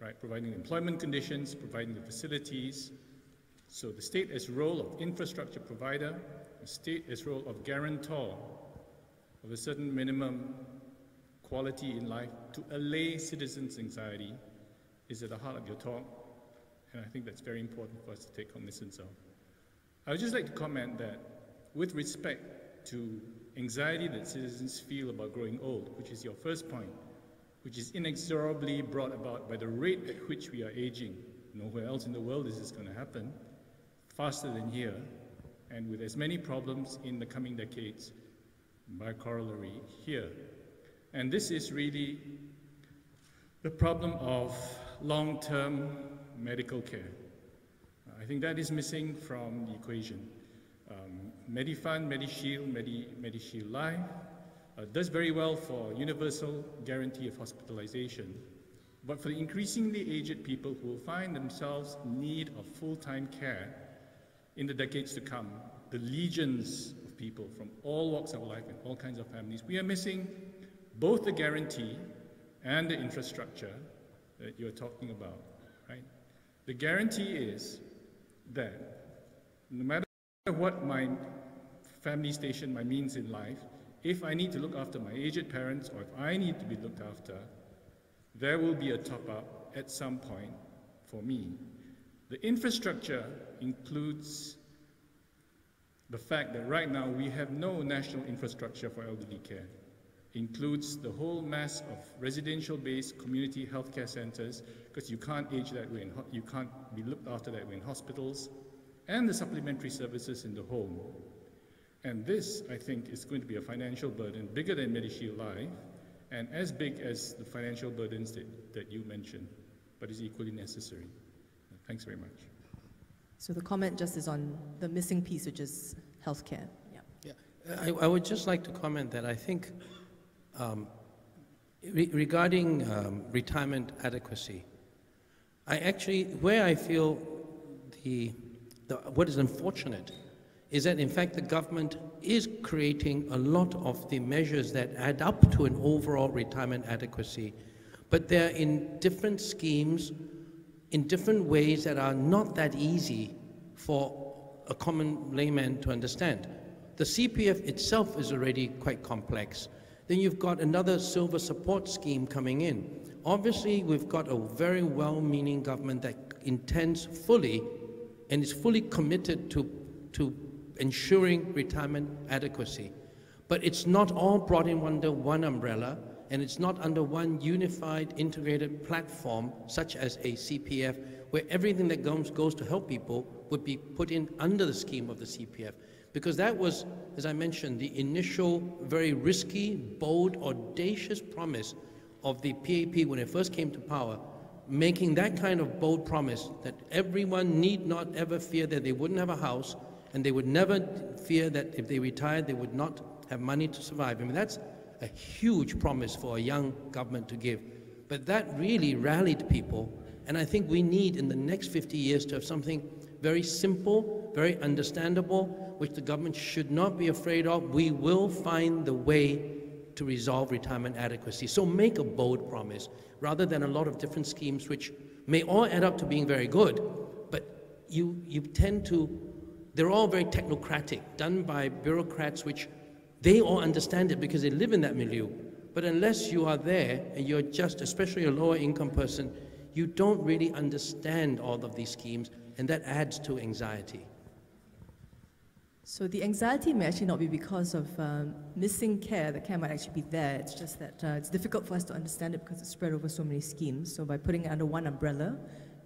D: right? Providing employment conditions, providing the facilities. So the state as role of infrastructure provider, the state as role of guarantor of a certain minimum quality in life to allay citizens' anxiety is at the heart of your talk, and I think that's very important for us to take cognizance of. I would just like to comment that with respect to anxiety that citizens feel about growing old, which is your first point, which is inexorably brought about by the rate at which we are aging. Nowhere else in the world is this going to happen, faster than here, and with as many problems in the coming decades, by corollary here. And this is really the problem of long-term medical care. I think that is missing from the equation. Medifund, Medishield, Medishield Life does very well for universal guarantee of hospitalization, but for the increasingly aged people who will find themselves in need of full-time care in the decades to come, the legions of people from all walks of life and all kinds of families, we are missing both the guarantee and the infrastructure that you're talking about, right? The guarantee is that no matter what my family station, my means in life, if I need to look after my aged parents or if I need to be looked after, there will be a top-up at some point for me. The infrastructure includes the fact that right now we have no national infrastructure for elderly care. It includes the whole mass of residential-based community healthcare centers, because you can't age that way, you can't be looked after that way in hospitals, and the supplementary services in the home. And this, I think, is going to be a financial burden bigger than Medishield Life, and as big as the financial burdens that you mentioned, but is equally necessary. Thanks very much.
B: So the comment just is on the missing piece, which is healthcare. Yeah.
A: I would just like to comment that I think regarding retirement adequacy, where I feel what is unfortunate is that in fact the government is creating a lot of the measures that add up to an overall retirement adequacy, but they're in different schemes, in different ways that are not that easy for a common layman to understand. The CPF itself is already quite complex. Then you've got another silver support scheme coming in. Obviously, we've got a very well-meaning government that intends fully and is fully committed to ensuring retirement adequacy. But it's not all brought in under one umbrella, and it's not under one unified, integrated platform, such as a CPF, where everything that goes to help people would be put in under the scheme of the CPF. Because that was, as I mentioned, the initial very risky, bold, audacious promise of the PAP when it first came to power, making that kind of bold promise that everyone need not ever fear that they wouldn't have a house, and they would never fear that if they retired, they would not have money to survive. I mean, that's a huge promise for a young government to give. But that really rallied people, and I think we need in the next 50 years to have something very simple, very understandable, which the government should not be afraid of. We will find the way to resolve retirement adequacy. So make a bold promise, rather than a lot of different schemes which may all add up to being very good, but you tend to, they're all very technocratic, done by bureaucrats which they all understand it because they live in that milieu. But unless you are there and you're just, especially a lower income person, you don't really understand all of these schemes, and that adds to anxiety.
B: So the anxiety may actually not be because of missing care. The care might actually be there. It's just that it's difficult for us to understand it because it's spread over so many schemes. So by putting it under one umbrella,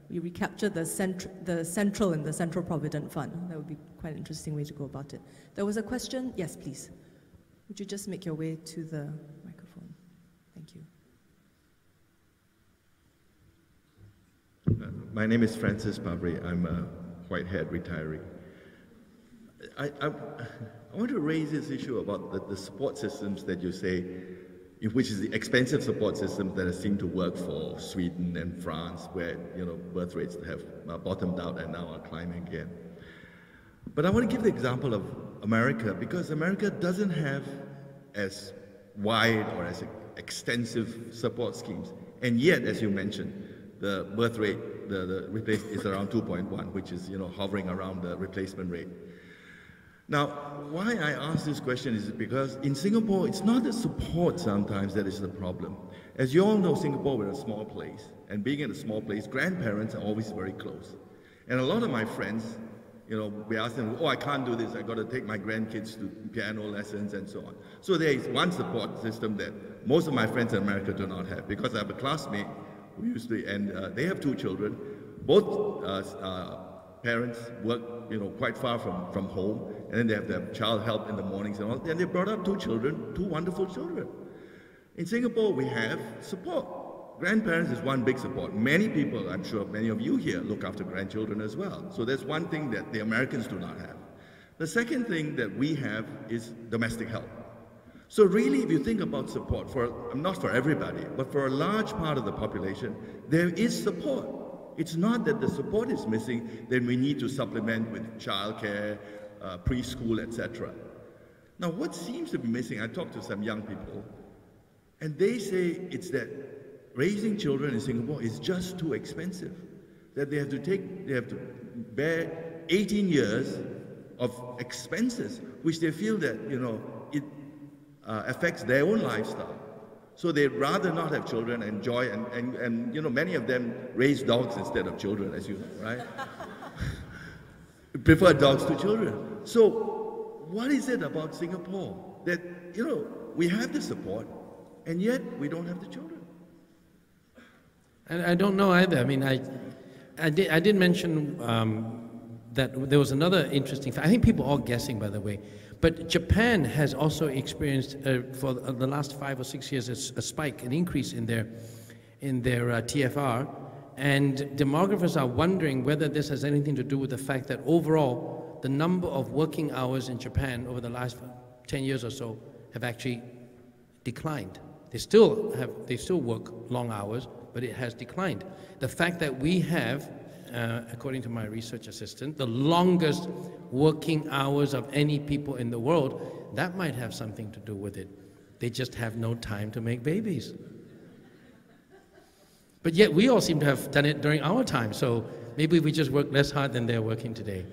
B: we recapture the central and the Central Provident Fund. That would be quite an interesting way to go about it. There was a question. Yes, please. Would you just make your way to the microphone? Thank you.
E: My name is Francis Pabri. I'm a white-haired retiree. I want to raise this issue about the support systems that you say, which is the expensive support systems that seem to work for Sweden and France, where birth rates have bottomed out and now are climbing again. But I want to give the example of America, because America doesn't have as wide or as extensive support schemes. And yet, as you mentioned, the birth rate, the replace is around 2.1, which is hovering around the replacement rate. Now, why I ask this question is because in Singapore, it's not the support sometimes that is the problem. As you all know, Singapore, we're a small place, and being in a small place, grandparents are always very close. And a lot of my friends, we ask them, oh, I can't do this, I got to take my grandkids to piano lessons and so on. So there is one support system that most of my friends in America do not have, because I have a classmate who used to, and they have 2 children. Both parents work, quite far from home, and then they have their child help in the mornings and all, and they brought up 2 children, 2 wonderful children. In Singapore, we have support. Grandparents is one big support. Many people, I'm sure many of you here, look after grandchildren as well. So that's one thing that the Americans do not have. The second thing that we have is domestic help. So really, if you think about support, not for everybody, but for a large part of the population, there is support. It's not that the support is missing, then we need to supplement with childcare, preschool, etc. Now, what seems to be missing, I talked to some young people, and they say it's that raising children in Singapore is just too expensive. That they have to bear 18 years of expenses, which they feel that, it affects their own lifestyle. So they'd rather not have children, enjoy, and many of them raise dogs instead of children, as you know, right? Prefer dogs to children. So what is it about Singapore that, we have the support, and yet we don't have the children?
A: I don't know either. I mean, I did mention that there was another interesting fact. I think people are all guessing, by the way. But Japan has also experienced, for the last 5 or 6 years, a spike, an increase in their TFR. And demographers are wondering whether this has anything to do with the fact that overall, the number of working hours in Japan over the last 10 years or so have actually declined. They still work long hours, but it has declined. The fact that we have, according to my research assistant, the longest working hours of any people in the world, that might have something to do with it. They just have no time to make babies. But yet we all seem to have done it during our time, so maybe we just work less hard than they're working today.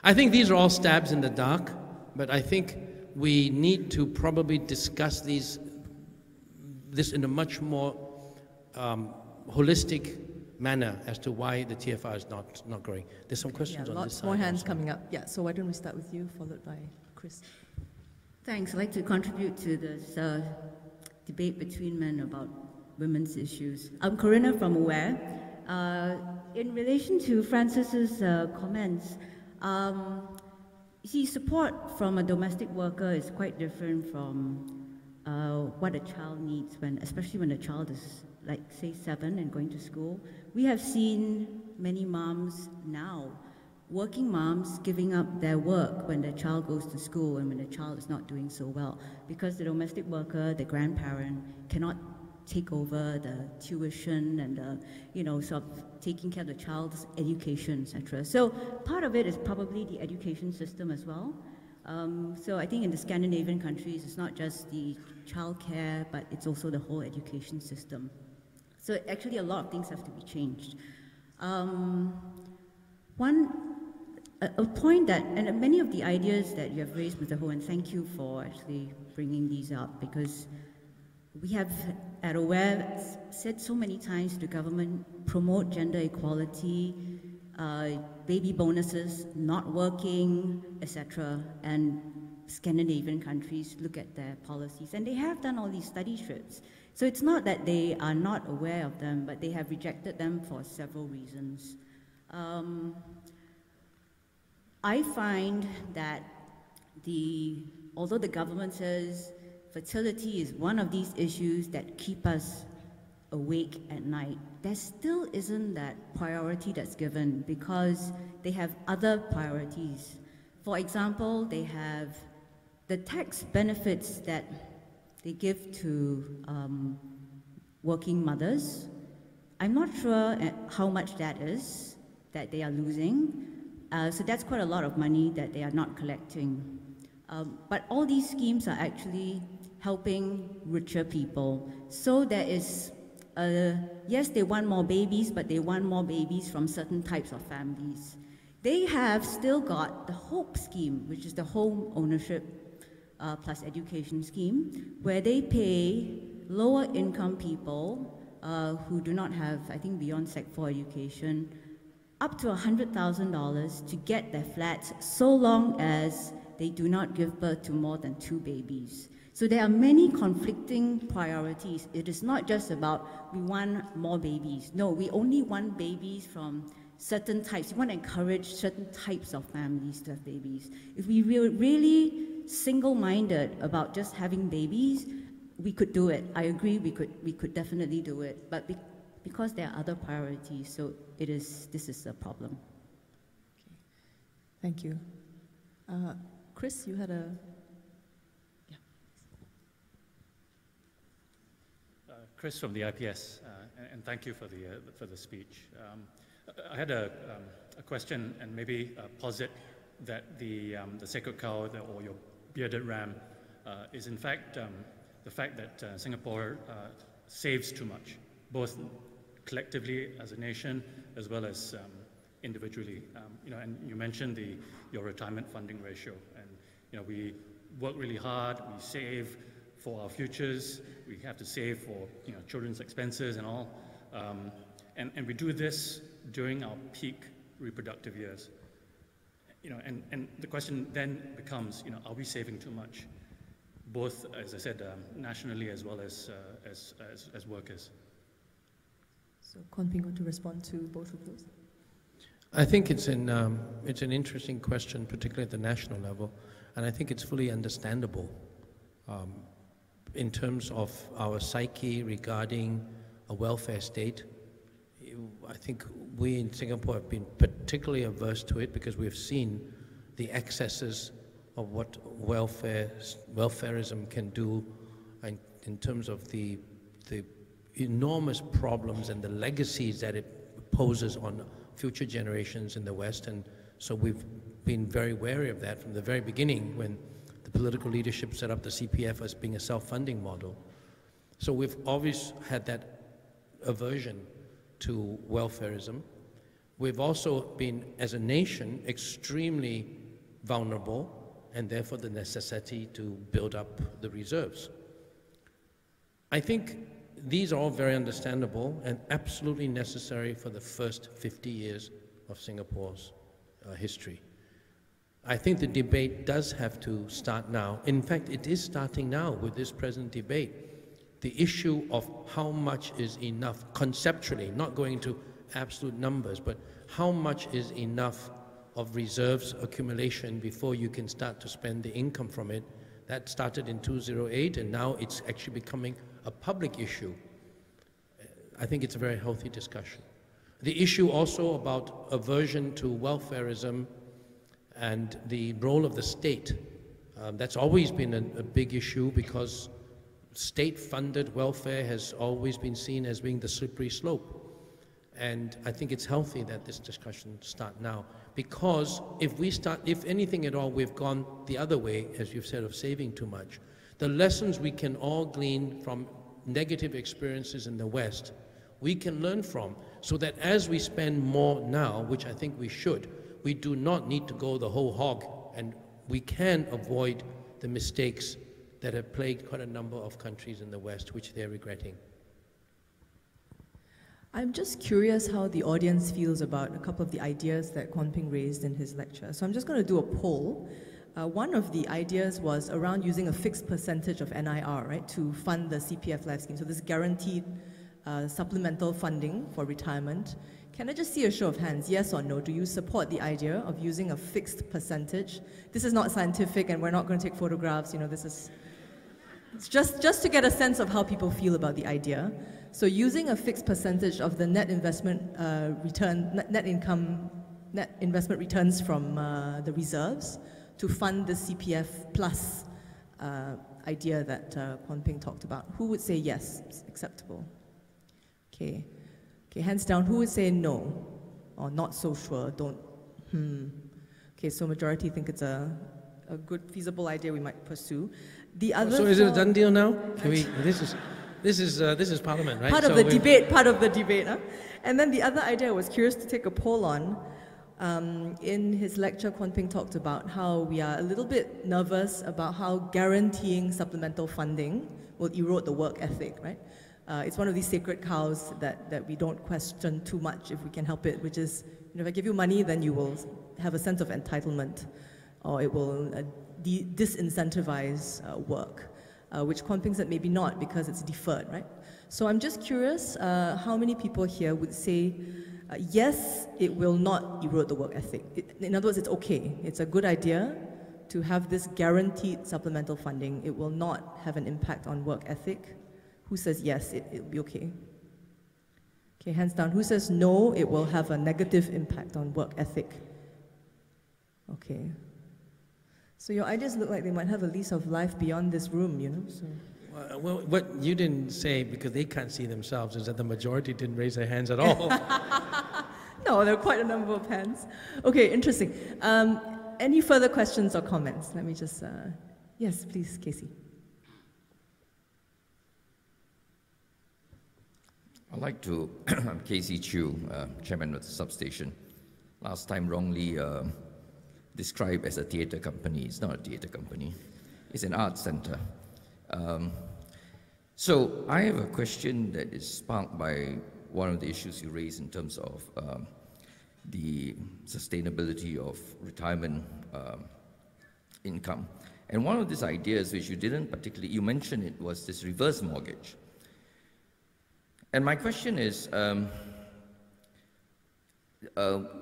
A: I think these are all stabs in the dark, but I think we need to probably discuss this in a much more holistic manner as to why the TFR is not growing. There's some questions on this side.
B: Lots more hands coming up. Yeah, so why don't we start with you, followed by Chris.
F: Thanks. I'd like to contribute to this debate between men about women's issues. I'm Corinna from AWARE. In relation to Francis's comments, you see, support from a domestic worker is quite different from what a child needs, especially when a child is, like, say, 7 and going to school. We have seen many moms now, working moms, giving up their work when their child goes to school and when the child is not doing so well, because the domestic worker, the grandparent, cannot take over the tuition and the, sort of taking care of the child's education, etc. So part of it is probably the education system as well. So I think in the Scandinavian countries, it's not just the childcare, but it's also the whole education system. So actually a lot of things have to be changed. A point that, and many of the ideas that you have raised, Mr. Ho, and thank you for actually bringing these up, because we have at AWARE said so many times to the government, promote gender equality, baby bonuses, not working, etc. And Scandinavian countries look at their policies, and they have done all these study trips. So it's not that they are not aware of them, but they have rejected them for several reasons. I find that although the government says fertility is one of these issues that keep us awake at night, there still isn't that priority that's given because they have other priorities. For example, they have the tax benefits that they give to working mothers. I'm not sure how much that is that they are losing. So that's quite a lot of money that they are not collecting. But all these schemes are actually helping richer people. So there is, yes, they want more babies, but they want more babies from certain types of families. They have still got the HOPE scheme, which is the home ownership plus education scheme, where they pay lower income people who do not have, I think, beyond Sec 4 education, up to $100,000 to get their flats so long as they do not give birth to more than 2 babies. So there are many conflicting priorities. It is not just about we want more babies. No, we only want babies from certain types. We want to encourage certain types of families to have babies. If we were really single-minded about just having babies, we could do it. I agree, we could definitely do it. But because there are other priorities, so this is a problem.
B: Okay. Thank you. Chris, you had a... Yeah.
G: Chris from the IPS, and thank you for the speech. I had a question, and maybe posit that the sacred cow or your bearded ram is in fact the fact that Singapore saves too much, both collectively as a nation as well as individually. And you mentioned your retirement funding ratio, and we work really hard, we save for our futures, we have to save for children's expenses and all, and we do this during our peak reproductive years. And the question then becomes, are we saving too much, both, as I said, nationally as well as workers?
B: So, Kwon Ping, to respond to both of those.
A: I think it's an interesting question, particularly at the national level, and I think it's fully understandable in terms of our psyche regarding a welfare state. I think we in Singapore have been particularly averse to it because we've seen the excesses of what welfarism can do in terms of the enormous problems and the legacies that it poses on future generations in the West. And so we've been very wary of that from the very beginning when the political leadership set up the CPF as being a self-funding model. So we've always had that aversion to welfarism. We've also been, as a nation, extremely vulnerable, and therefore the necessity to build up the reserves. I think these are all very understandable and absolutely necessary for the first 50 years of Singapore's history. I think the debate does have to start now. In fact, it is starting now with this present debate. The issue of how much is enough conceptually, not going into absolute numbers, but how much is enough of reserves accumulation before you can start to spend the income from it. That started in 2008, and now it's actually becoming a public issue. I think it's a very healthy discussion. The issue also about aversion to welfarism and the role of the state, that's always been a big issue because state-funded welfare has always been seen as being the slippery slope. And I think it's healthy that this discussion start now, because if anything at all, we've gone the other way, as you've said, of saving too much. The lessons we can all glean from negative experiences in the West, we can learn from, so that as we spend more now, which I think we should, we do not need to go the whole hog, and we can avoid the mistakes that have plagued quite a number of countries in the West, which they're regretting.
B: I'm just curious how the audience feels about a couple of the ideas that Kwon Ping raised in his lecture. So I'm just going to do a poll. One of the ideas was around using a fixed percentage of NIR, right, to fund the CPF Life Scheme. So this guaranteed supplemental funding for retirement. Can I just see a show of hands, yes or no? Do you support the idea of using a fixed percentage? This is not scientific, and we're not going to take photographs. This is It's just to get a sense of how people feel about the idea. So using a fixed percentage of the net investment net investment returns from the reserves to fund the CPF plus idea that Kwon Ping talked about. Who would say yes, it's acceptable? Okay, hands down. Who would say no, or not so sure? Don't. Okay, so majority think it's a good, feasible idea we might pursue. The other.
A: So is it a done deal now? Can we? This is Parliament, right?
B: Part of the debate. Huh? And then the other idea I was curious to take a poll on. In his lecture, Kwon Ping talked about how we are a little bit nervous about how guaranteeing supplemental funding will erode the work ethic, right? It's one of these sacred cows that we don't question too much if we can help it, which is, if I give you money, then you will have a sense of entitlement, or it will disincentivize work, which Kwon Ping said maybe not because it's deferred, right? So I'm just curious how many people here would say, yes, it will not erode the work ethic. In other words, it's okay. It's a good idea to have this guaranteed supplemental funding. It will not have an impact on work ethic. Who says yes, it'll be okay? Okay, hands down. Who says no, it will have a negative impact on work ethic? Okay. So your ideas look like they might have a lease of life beyond this room, you know? So.
A: Well, what you didn't say, because they can't see themselves, is that the majority didn't raise their hands at all.
B: No, there are quite a number of hands. Okay, interesting. Any further questions or comments? Let me just, yes, please, Casey.
H: I'd like to, I'm Casey Chew, chairman of the substation. Last time wrongly described as a theatre company. It's not a theatre company. It's an arts centre. So I have a question that is sparked by one of the issues you raised in terms of the sustainability of retirement income. And one of these ideas which you didn't particularly, you mentioned it, was this reverse mortgage. And my question is,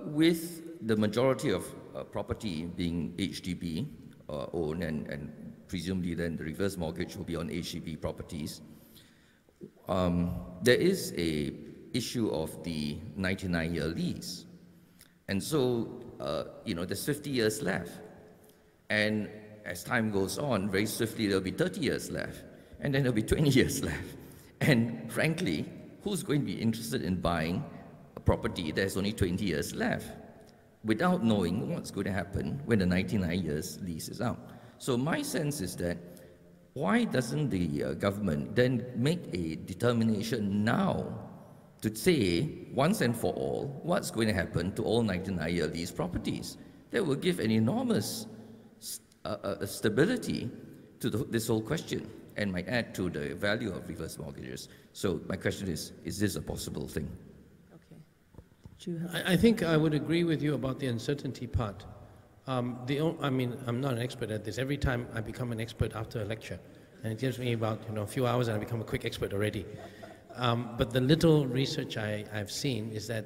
H: with the majority of property being HDB owned and presumably then the reverse mortgage will be on HDB properties, there is a issue of the 99-year lease. And so, there's 50 years left. And as time goes on, very swiftly, there'll be 30 years left. And then there'll be 20 years left. And frankly, who's going to be interested in buying a property that's only 20 years left without knowing what's going to happen when the 99 years lease is out? So my sense is that why doesn't the government then make a determination now to say once and for all what's going to happen to all 99-year lease properties? That will give an enormous stability to this whole question and might add to the value of reverse mortgages. So my question is this a possible thing?
B: Okay.
A: I think I would agree with you about the uncertainty part. I'm not an expert at this. Every time I become an expert after a lecture, and it gives me about a few hours and I become a quick expert already. But the little research I've seen is that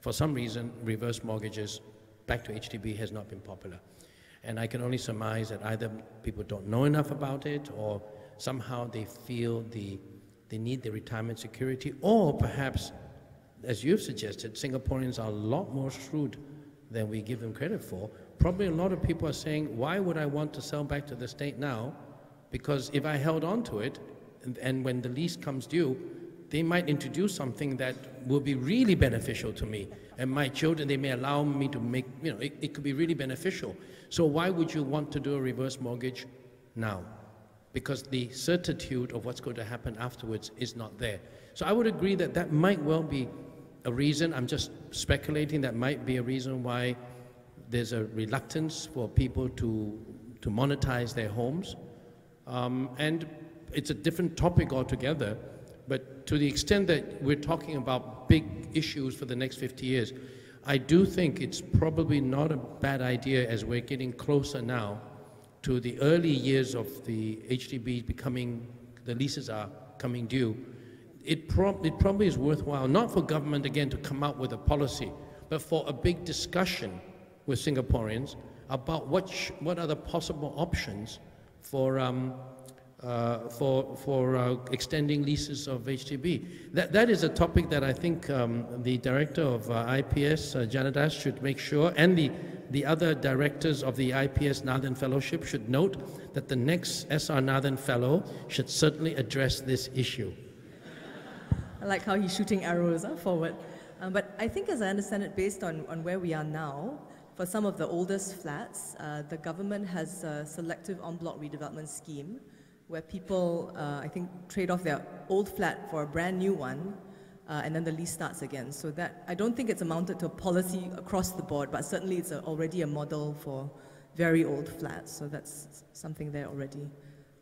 A: for some reason reverse mortgages back to HDB has not been popular. And I can only surmise that either people don't know enough about it, or somehow they feel they need the retirement security, or perhaps, as you've suggested, Singaporeans are a lot more shrewd than we give them credit for. Probably a lot of people are saying, why would I want to sell back to the state now? Because if I held on to it, and when the lease comes due, they might introduce something that will be really beneficial to me. And my children, they may allow me to make, it could be really beneficial. So why would you want to do a reverse mortgage now? Because the certitude of what's going to happen afterwards is not there. So I would agree that that might well be a reason. I'm just speculating that might be a reason why there's a reluctance for people to monetize their homes. And it's a different topic altogether, but to the extent that we're talking about big issues for the next 50 years, I do think it's probably not a bad idea, as we're getting closer now to the early years of the HDB the leases are coming due. It probably is worthwhile, not for government again to come out with a policy, but for a big discussion with Singaporeans about what are the possible options for for extending leases of HDB. That is a topic that I think the director of IPS, Janet Ash, should make sure, and the other directors of the IPS-Nathan Fellowship should note that the next SR Nathan Fellow should certainly address this issue.
B: I like how he's shooting arrows forward. But I think, as I understand it, based on where we are now, for some of the oldest flats, the government has a selective en-bloc redevelopment scheme where people, I think, trade off their old flat for a brand new one, and then the lease starts again. So that, I don't think it's amounted to a policy across the board, but certainly it's already a model for very old flats. So that's something there already.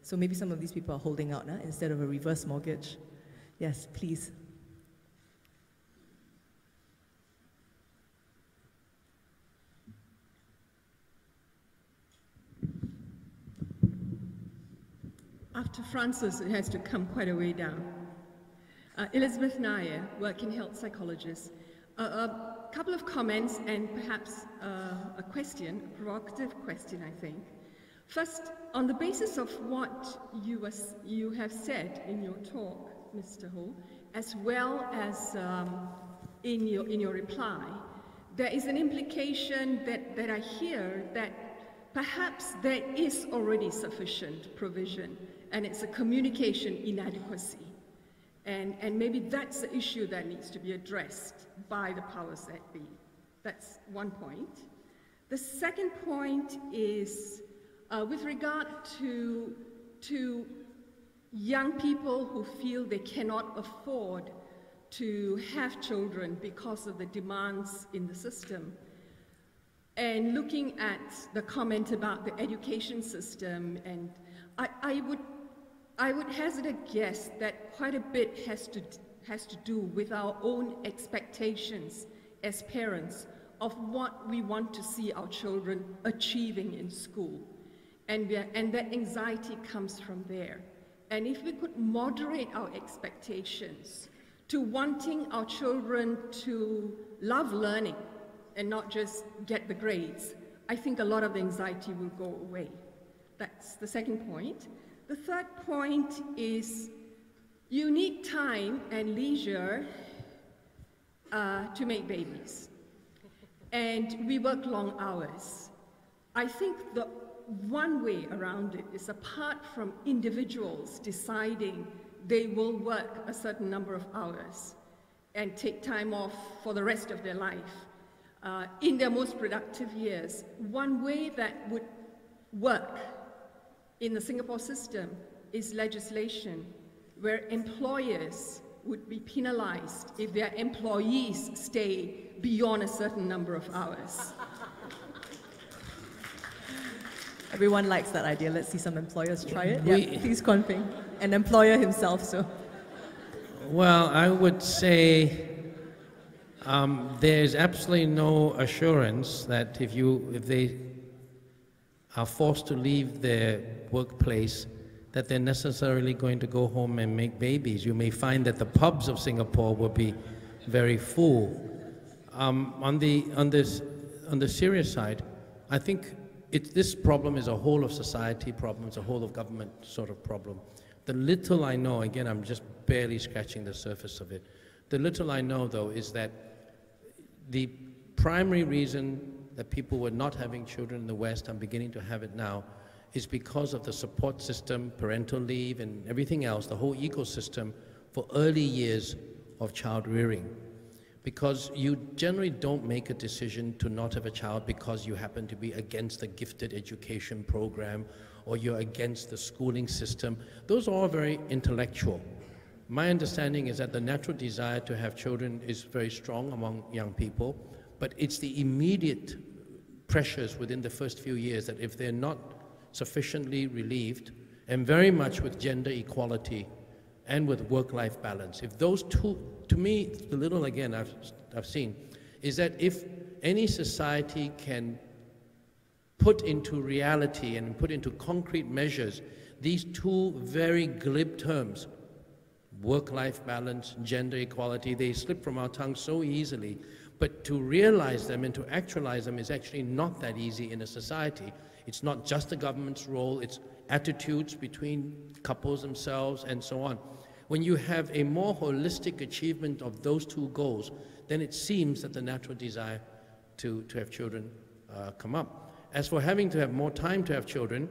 B: So maybe some of these people are holding out instead of a reverse mortgage. Yes, please.
I: After Francis, it has to come quite a way down. Elizabeth Nair, working health psychologist. A couple of comments and perhaps a question, a provocative question, I think. First, on the basis of what you have said in your talk, Mr. Ho, as well as in your reply, there is an implication that I hear that perhaps there is already sufficient provision, and it's a communication inadequacy. And maybe that's the issue that needs to be addressed by the powers that be. That's one point. The second point is with regard to young people who feel they cannot afford to have children because of the demands in the system. And looking at the comment about the education system, and I would hazard a guess that quite a bit has to do with our own expectations as parents of what we want to see our children achieving in school. And that anxiety comes from there. And if we could moderate our expectations to wanting our children to love learning and not just get the grades, I think a lot of the anxiety will go away. That's the second point. The third point is you need time and leisure to make babies. And we work long hours. I think the one way around it is, apart from individuals deciding they will work a certain number of hours and take time off for the rest of their life in their most productive years, one way that would work in the Singapore system is legislation where employers would be penalized if their employees stay beyond a certain number of hours.
B: Everyone likes that idea. Let's see some employers try it. Yeah, please, Kwon Ping, an employer himself. So,
A: well, I would say there's absolutely no assurance that if they are forced to leave their workplace, that they're necessarily going to go home and make babies. You may find that the pubs of Singapore will be very full. On the serious side, I think this problem is a whole of society problem, it's a whole of government sort of problem. The little I know, again, I'm just barely scratching the surface of it. The little I know, though, is that the primary reason that people were not having children in the West, I'm beginning to have it now, is because of the support system, parental leave, and everything else, the whole ecosystem for early years of child rearing. Because you generally don't make a decision to not have a child because you happen to be against the gifted education program or you're against the schooling system. Those are all very intellectual. My understanding is that the natural desire to have children is very strong among young people, but it's the immediate pressures within the first few years that if they're not sufficiently relieved, and very much with gender equality and with work-life balance, if those two, to me, the little again I've seen, is that if any society can put into reality and put into concrete measures these two very glib terms, work-life balance, gender equality, they slip from our tongues so easily, but to realize them and to actualize them is actually not that easy in a society. It's not just the government's role, it's attitudes between couples themselves, and so on. When you have a more holistic achievement of those two goals, then it seems that the natural desire to have children come up. As for having to have more time to have children,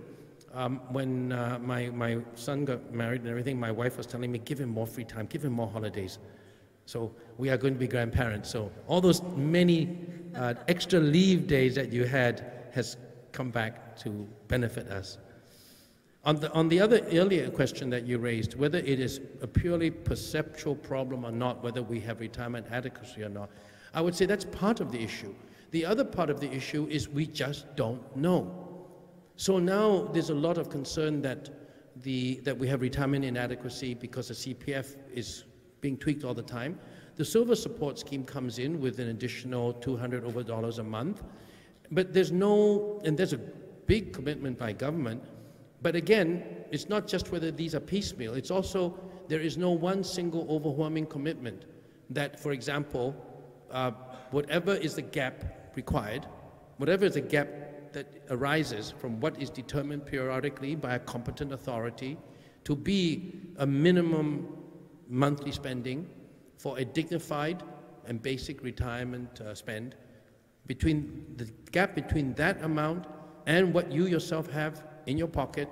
A: when my son got married and everything, my wife was telling me, give him more free time, give him more holidays. So we are going to be grandparents. So all those many extra leave days that you had has come back to benefit us. On the other earlier question that you raised, whether it is a purely perceptual problem or not, whether we have retirement adequacy or not, I would say that's part of the issue. The other part of the issue is we just don't know. So now there's a lot of concern that we have retirement inadequacy because the CPF is being tweaked all the time. The Silver Support Scheme comes in with an additional $200 over a month, but there's a big commitment by government. But again, it's not just whether these are piecemeal, it's also there is no one single overwhelming commitment that, for example, whatever is the gap required, whatever is the gap that arises from what is determined periodically by a competent authority to be a minimum monthly spending for a dignified and basic retirement spend, between the gap between that amount and what you yourself have in your pocket,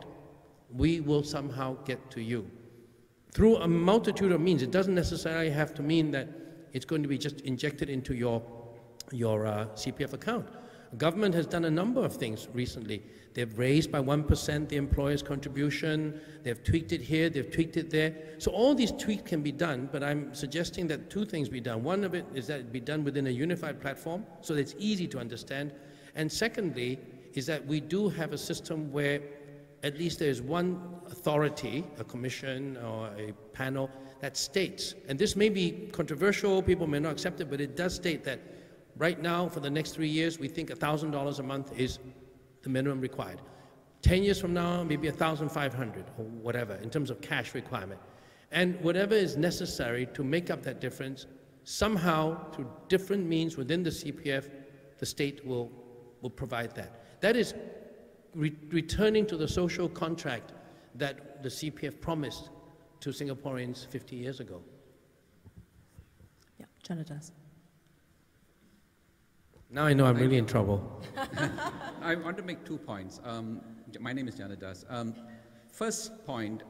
A: we will somehow get to you. Through a multitude of means. It doesn't necessarily have to mean that it's going to be just injected into your CPF account. The government has done a number of things recently. They've raised by 1% the employer's contribution, they've tweaked it here, they've tweaked it there. So all these tweaks can be done, but I'm suggesting that two things be done. One of it is that it be done within a unified platform so that it's easy to understand. And secondly, is that we do have a system where at least there's one authority, a commission or a panel, that states, and this may be controversial, people may not accept it, but it does state that right now, for the next 3 years, we think $1,000 a month is the minimum required. 10 years from now, maybe $1,500 or whatever, in terms of cash requirement. And whatever is necessary to make up that difference, somehow, through different means within the CPF, the state will provide that. That is returning to the social contract that the CPF promised to Singaporeans 50 years ago.
B: Yeah, Janadas.
A: Now I know I'm really in trouble.
J: I want to make 2 points. My name is Janadas. First point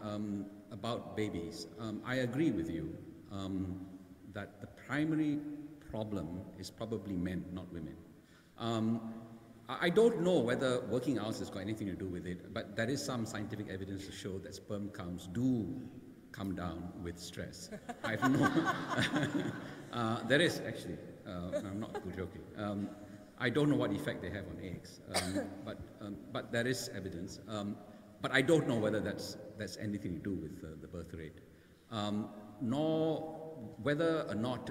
J: about babies. I agree with you that the primary problem is probably men, not women. I don't know whether working hours has got anything to do with it, but there is some scientific evidence to show that sperm counts do come down with stress. I don't know. There is actually. I'm not joking. I don't know what effect they have on eggs, but there is evidence. But I don't know whether that's anything to do with the birth rate, nor whether or not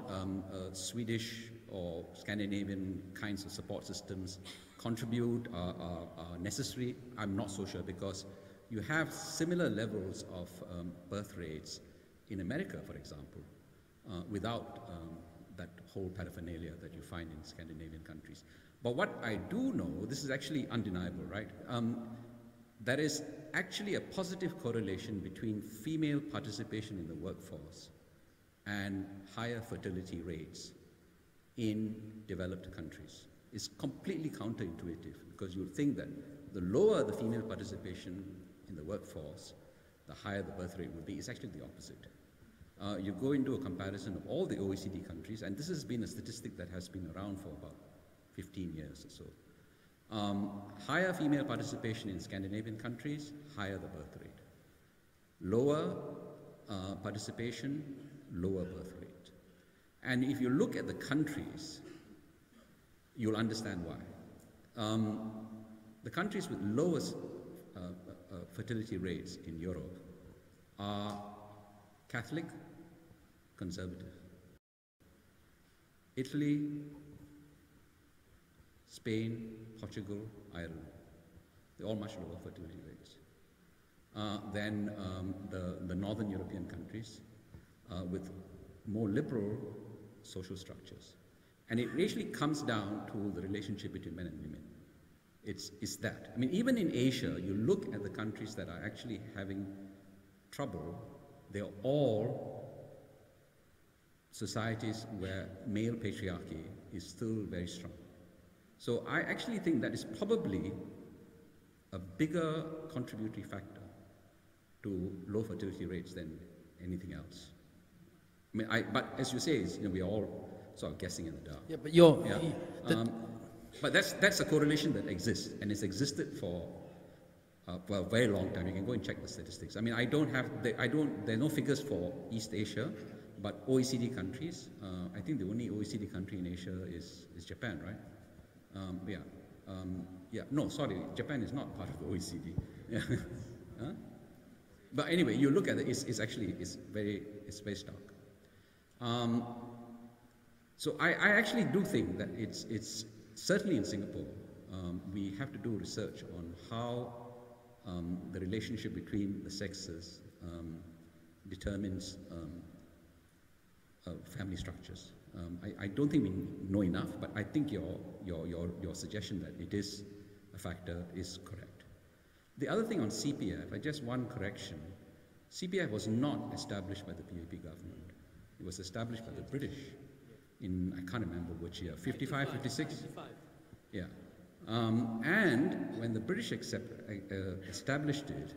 J: Swedish or Scandinavian kinds of support systems contribute are necessary. I'm not so sure, because you have similar levels of birth rates in America, for example, without that whole paraphernalia that you find in Scandinavian countries. But what I do know, this is actually undeniable, right? There is actually a positive correlation between female participation in the workforce and higher fertility rates in developed countries. It's completely counterintuitive, because you would think that the lower the female participation in the workforce, the higher the birth rate would be. It's actually the opposite. You go into a comparison of all the OECD countries, and this has been a statistic that has been around for about 15 years or so. Higher female participation in Scandinavian countries, higher the birth rate. Lower participation, lower birth rate. And if you look at the countries, you'll understand why. The countries with lowest fertility rates in Europe are Catholic, conservative. Italy, Spain, Portugal, Ireland. They're all much lower fertility rates than the northern European countries with more liberal social structures. And it actually comes down to the relationship between men and women. It's that. I mean, even in Asia, you look at the countries that are actually having trouble, they're all societies where male patriarchy is still very strong. So I actually think that is probably a bigger contributory factor to low fertility rates than anything else. I mean, but as you say, we are all sort of guessing in the dark.
A: Yeah, but
J: but that's a correlation that exists, and it's existed for a very long time. You can go and check the statistics. I mean, there are no figures for East Asia, but OECD countries. I think the only OECD country in Asia is Japan, right? No, sorry, Japan is not part of the OECD. Yeah. Huh? But anyway, you look at it, it's very stark. So I actually do think that it's certainly in Singapore, we have to do research on how the relationship between the sexes determines family structures. I don't think we know enough, but I think your suggestion that it is a factor is correct. The other thing on CPF, just one correction. CPF was not established by the PAP government. It was established by the British in, I can't remember which year, 55, 56? 55. Yeah. And when the British established it,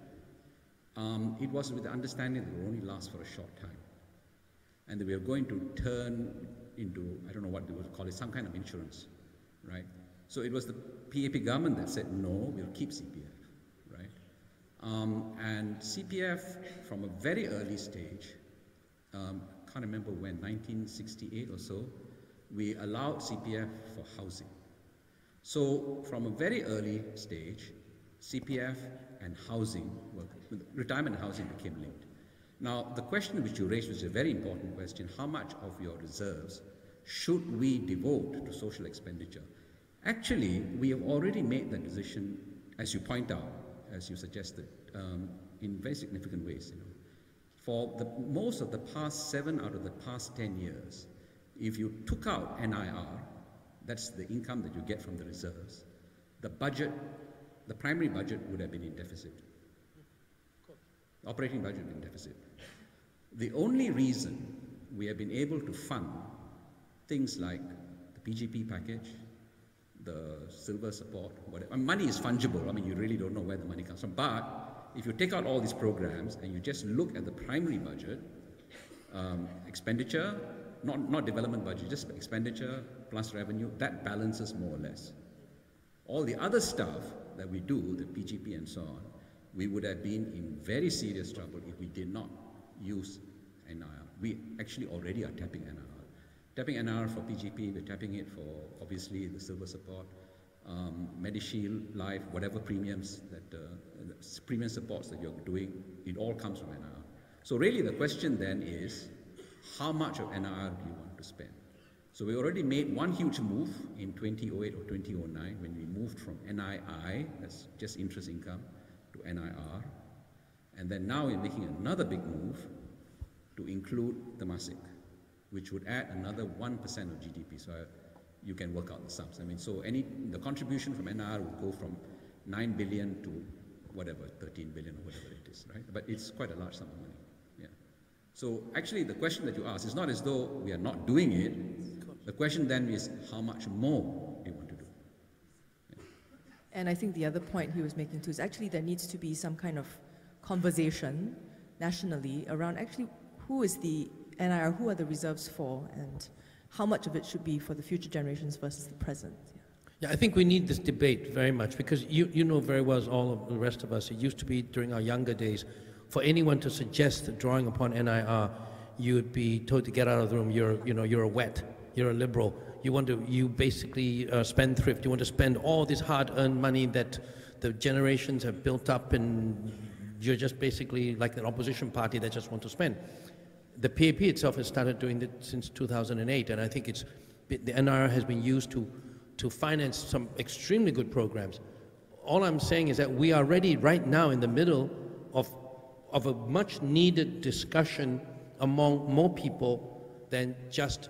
J: it was with the understanding that it would only last for a short time. And that we are going to turn into, I don't know what they would call it, some kind of insurance, right? So it was the PAP government that said, no, we'll keep CPF, right? And CPF, from a very early stage, can't remember when, 1968 or so, we allowed CPF for housing. So from a very early stage, CPF and housing, retirement and housing became linked. Now, the question which you raised was a very important question. How much of your reserves should we devote to social expenditure? Actually, we have already made that decision, as you point out, as you suggested, in very significant ways. For most of the past 7 out of the past 10 years, if you took out NIR, that's the income that you get from the reserves, the primary budget would have been in deficit. Operating budget would have been in deficit. The only reason we have been able to fund things like the PGP package, the silver support, whatever. Money is fungible. I mean, you really don't know where the money comes from. But if you take out all these programs and you just look at the primary budget, expenditure, not development budget, just expenditure plus revenue, that balances more or less. All the other stuff that we do, the PGP and so on, we would have been in very serious trouble if we did not use NIR. We actually already are tapping NIR. Tapping NIR for PGP, we're tapping it for, obviously, the silver support, MediShield, Life, whatever premiums premium supports that you're doing, it all comes from NIR. So really the question then is, how much of NIR do you want to spend? So we already made one huge move in 2008 or 2009 when we moved from NII, that's just interest income, to NIR. And then now we're making another big move to include Temasek, which would add another 1% of GDP. So you can work out the sums. I mean, so the contribution from NIR would go from 9 billion to whatever, 13 billion or whatever it is, right? But it's quite a large sum of money. Yeah. So actually the question that you ask is not as though we are not doing it. The question then is how much more do you want to do? Yeah.
B: And I think the other point he was making too is actually there needs to be some kind of conversation nationally around actually who is the NIR, who are the reserves for, and how much of it should be for the future generations versus the present.
A: Yeah, I think we need this debate very much because you know very well as all of the rest of us, it used to be during our younger days, for anyone to suggest drawing upon NIR, you would be told to get out of the room. You're a wet, you're a liberal. You basically spendthrift. You want to spend all this hard-earned money that the generations have built up, and you're just basically like an opposition party that just want to spend. The PAP itself has started doing it since 2008, and I think the NIR has been used to finance some extremely good programs. All I'm saying is that we are ready right now in the middle of a much needed discussion among more people than just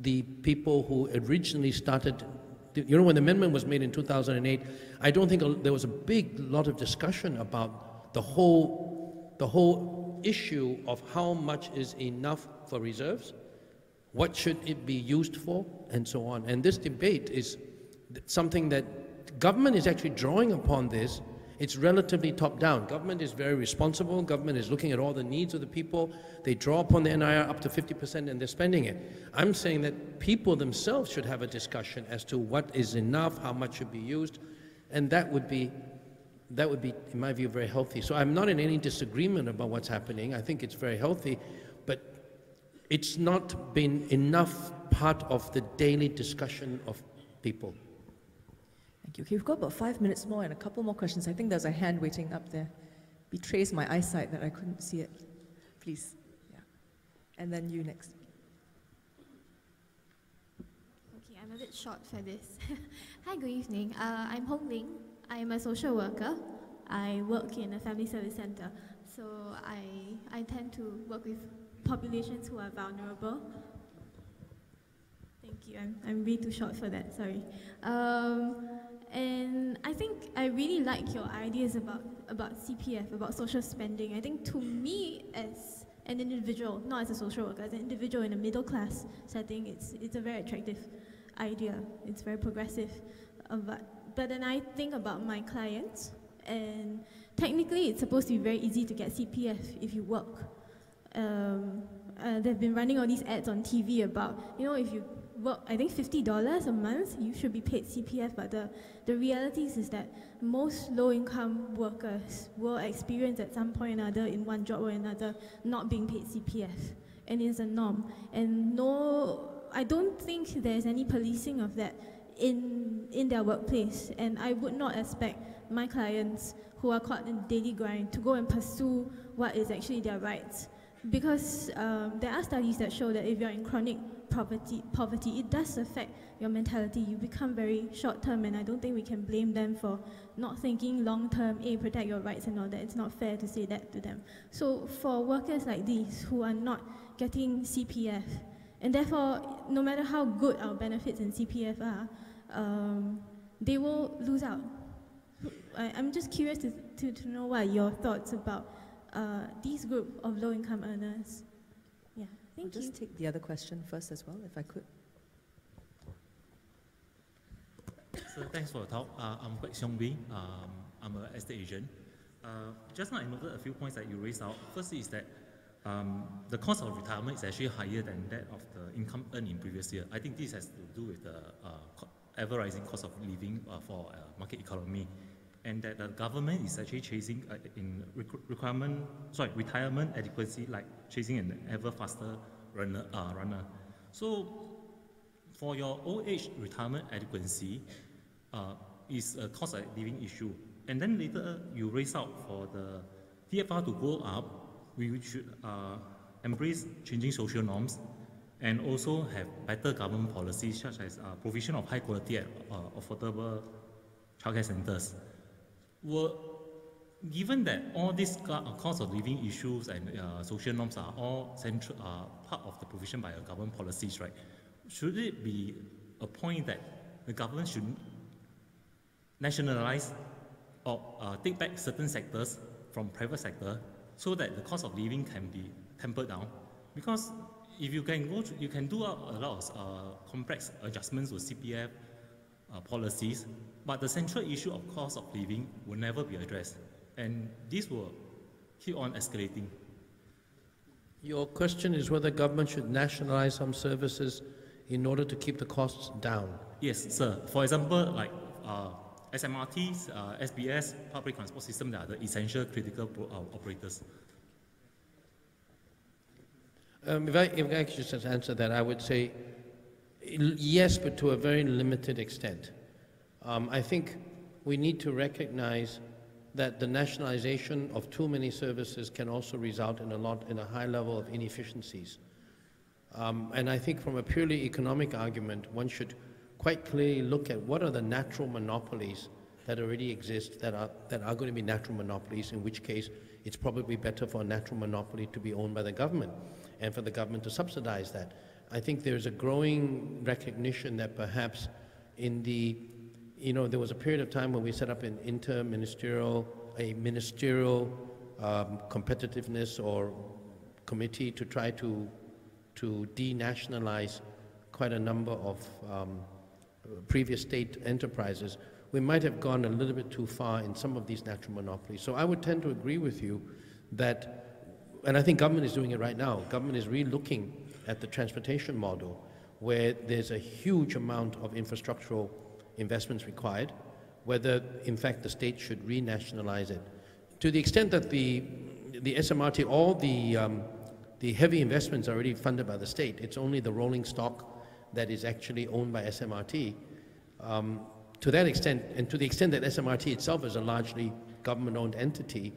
A: the people who originally started you know, when the amendment was made in 2008, I don't think there was a big lot of discussion about the whole issue of how much is enough for reserves, what should it be used for, and so on. And this debate is something that government is actually drawing upon this. It's relatively top-down. Government is very responsible. Government is looking at all the needs of the people. They draw upon the NIR up to 50% and they're spending it. I'm saying that people themselves should have a discussion as to what is enough, how much should be used, and that would be, in my view, very healthy. So I'm not in any disagreement about what's happening. I think it's very healthy, but it's not been enough part of the daily discussion of people.
B: Thank you. Okay, we've got about 5 minutes more and a couple more questions. I think there's a hand waiting up there. Betrays my eyesight that I couldn't see it. Please. Yeah. And then you next.
K: Okay, I'm a bit short for this. Hi, good evening. I'm Hong Ling. I'm a social worker. I work in a family service center. So I tend to work with populations who are vulnerable. Thank you. I'm way too short for that, sorry. And I think I really like your ideas about CPF, about social spending. I think to me, as an individual, not as a social worker, as an individual in a middle class setting, it's a very attractive idea. It's very progressive. But then I think about my clients, and technically it's supposed to be very easy to get CPF if you work. They've been running all these ads on TV about, you know, if you work, I think $50 a month, you should be paid CPF, but the reality is that most low-income workers will experience at some point or another, in one job or another, not being paid CPF, and it's a norm. And no, I don't think there's any policing of that in their workplace, and I would not expect my clients who are caught in daily grind to go and pursue what is actually their rights. Because there are studies that show that if you're in chronic poverty, it does affect your mentality. You become very short-term, and I don't think we can blame them for not thinking long-term, protect your rights and all that. It's not fair to say that to them. So for workers like these who are not getting CPF, and therefore, no matter how good our benefits in CPF are, they will lose out. I'm just curious to know what are your thoughts about these group of low-income earners. Yeah, thank you.
B: I'll just take the other question first as well, if I could.
L: So thanks for the talk. I'm Kwek Siong Wee. I'm an estate agent. Just now I noted a few points that you raised out. First is that the cost of retirement is actually higher than that of the income earned in previous year. I think this has to do with the ever-rising cost of living for market economy, and that the government is actually chasing in retirement adequacy, like chasing an ever faster runner. So for your old age retirement adequacy is a cost of living issue. And then later you raise out for the TFR to go up, we should embrace changing social norms and also have better government policies such as provision of high quality affordable childcare centers. Given that all these cost of living issues and social norms are all part of the provision by government policies, right? Should it be a point that the government should nationalize or take back certain sectors from private sector so that the cost of living can be tempered down? Because if you can go, you can do a lot of complex adjustments with CPF policies, but the central issue of cost of living will never be addressed, and this will keep on escalating.
A: Your question is whether government should nationalize some services in order to keep the costs down.
L: Yes, sir. For example, like SMRTs, SBS, public transport system, that are the essential critical operators.
A: If I could just answer that, I would say yes, but to a very limited extent. I think we need to recognize that the nationalization of too many services can also result in a high level of inefficiencies. And I think from a purely economic argument, one should quite clearly look at what are the natural monopolies that already exist that are going to be natural monopolies, in which case it's probably better for a natural monopoly to be owned by the government and for the government to subsidize that. I think there's a growing recognition that perhaps in the, you know, there was a period of time when we set up an ministerial competitiveness or committee to try to denationalize quite a number of previous state enterprises. We might have gone a little bit too far in some of these natural monopolies. So I would tend to agree with you that, and I think government is doing it right now, government is re-looking at the transportation model where there's a huge amount of infrastructural investments required, whether in fact the state should renationalize it. To the extent that the SMRT, all the heavy investments are already funded by the state, it's only the rolling stock that is actually owned by SMRT. To that extent, and to the extent that SMRT itself is a largely government-owned entity,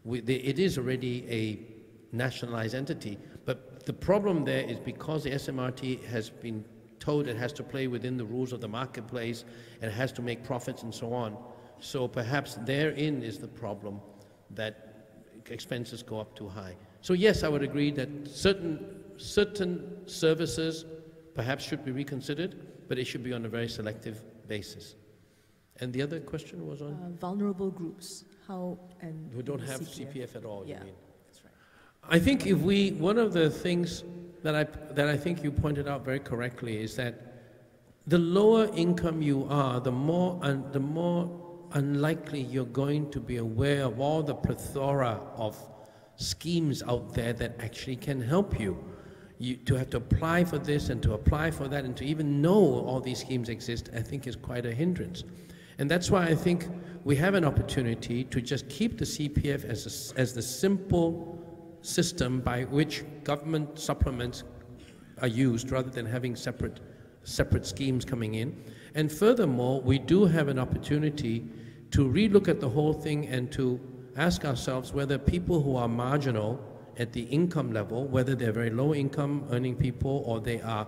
A: it is already a nationalized entity. But the problem there is because the SMRT has been told it has to play within the rules of the marketplace and it has to make profits and so on. So perhaps therein is the problem that expenses go up too high. So yes, I would agree that certain services perhaps should be reconsidered, but it should be on a very selective basis. And the other question was on?
B: Vulnerable groups, how and
A: who don't have CPF at all,
B: yeah,
A: you mean?
B: that's right.
A: I think if one of the things that I think you pointed out very correctly is that the lower income you are, the more unlikely you're going to be aware of all the plethora of schemes out there that actually can help you. To have to apply for this and to apply for that and to even know all these schemes exist, I think is quite a hindrance. And that's why I think we have an opportunity to just keep the CPF as the simple system by which government supplements are used rather than having separate schemes coming in. And furthermore, we do have an opportunity to relook at the whole thing and to ask ourselves whether people who are marginal at the income level, whether they're very low income earning people or they are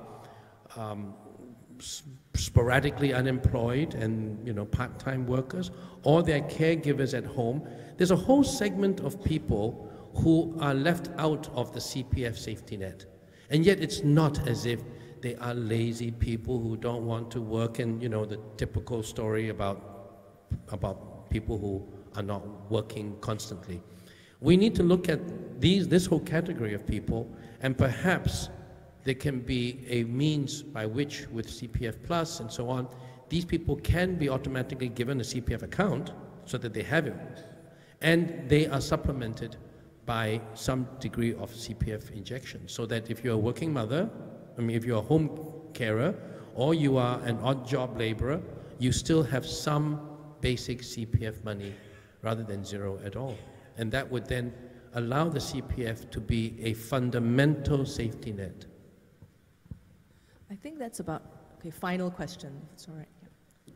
A: sporadically unemployed and, you know, part-time workers, or they're caregivers at home, there's a whole segment of people who are left out of the CPF safety net. And yet it's not as if they are lazy people who don't want to work, and, you know, the typical story about people who are not working constantly. We need to look at this whole category of people, and perhaps there can be a means by which, with CPF Plus and so on, these people can be automatically given a CPF account so that they have it, and they are supplemented by some degree of CPF injection, so that if you're a working mother, if you're a home carer, or you are an odd job laborer, you still have some basic CPF money rather than zero at all. And that would then allow the CPF to be a fundamental safety net.
B: I think that's about, okay, final question, if it's all right. Yeah.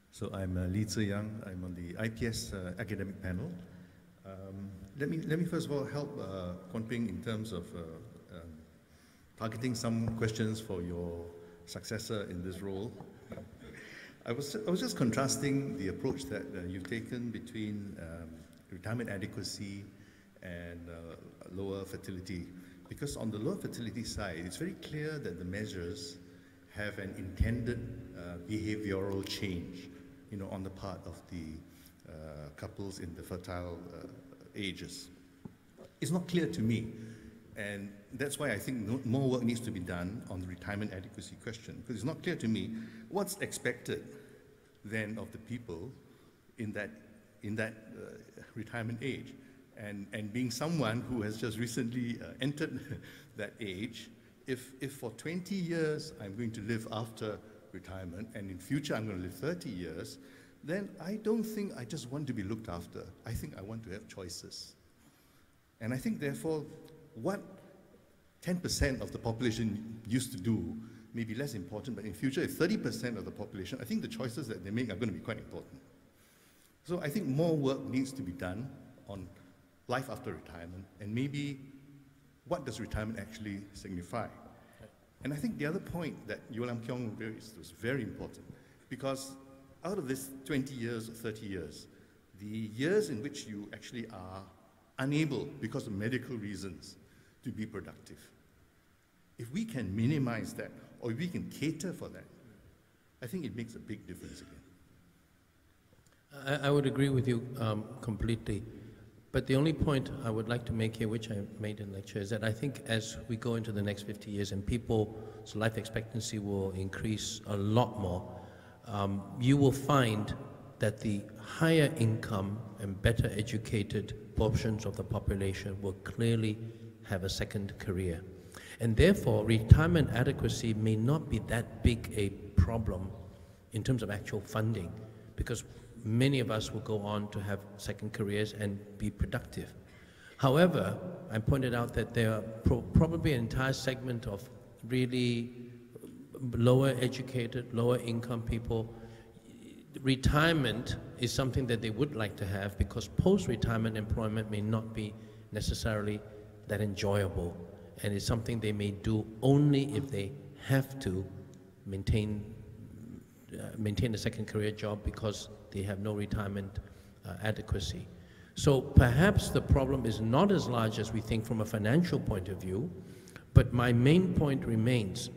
M: So I'm Lee Tze-Yang. I'm on the IPS academic panel. Let me first of all help Kwon Ping in terms of targeting some questions for your successor in this role. I was just contrasting the approach that you've taken between retirement adequacy and lower fertility, because on the lower fertility side, it's very clear that the measures have an intended behavioral change, you know, on the part of the couples in the fertile ages. It's not clear to me. And that's why I think more work needs to be done on the retirement adequacy question, because it's not clear to me what's expected then of the people in that retirement age. And being someone who has just recently entered that age, if for 20 years I'm going to live after retirement, and in future I'm going to live 30 years, then I don't think I just want to be looked after. I think I want to have choices. And I think, therefore, what 10% of the population used to do may be less important, but in future, if 30% of the population, I think the choices that they make are going to be quite important. So I think more work needs to be done on life after retirement, and maybe what does retirement actually signify? And I think the other point that Yeo Lam Keong raised was very important, because out of this 20 years or 30 years, the years in which you actually are unable, because of medical reasons, to be productive. If we can minimize that, or if we can cater for that, I think it makes a big difference again.
A: I would agree with you completely. But the only point I would like to make here, which I made in lecture, is that I think as we go into the next 50 years and people's life expectancy will increase a lot more, you will find that the higher income and better educated portions of the population will clearly have a second career. And therefore, retirement adequacy may not be that big a problem in terms of actual funding, because many of us will go on to have second careers and be productive. However, I pointed out that there are probably an entire segment of really lower educated, lower income people. Retirement is something that they would like to have because post-retirement employment may not be necessarily that enjoyable, and it's something they may do only if they have to maintain a second career job because they have no retirement adequacy. So perhaps the problem is not as large as we think from a financial point of view, but my main point remains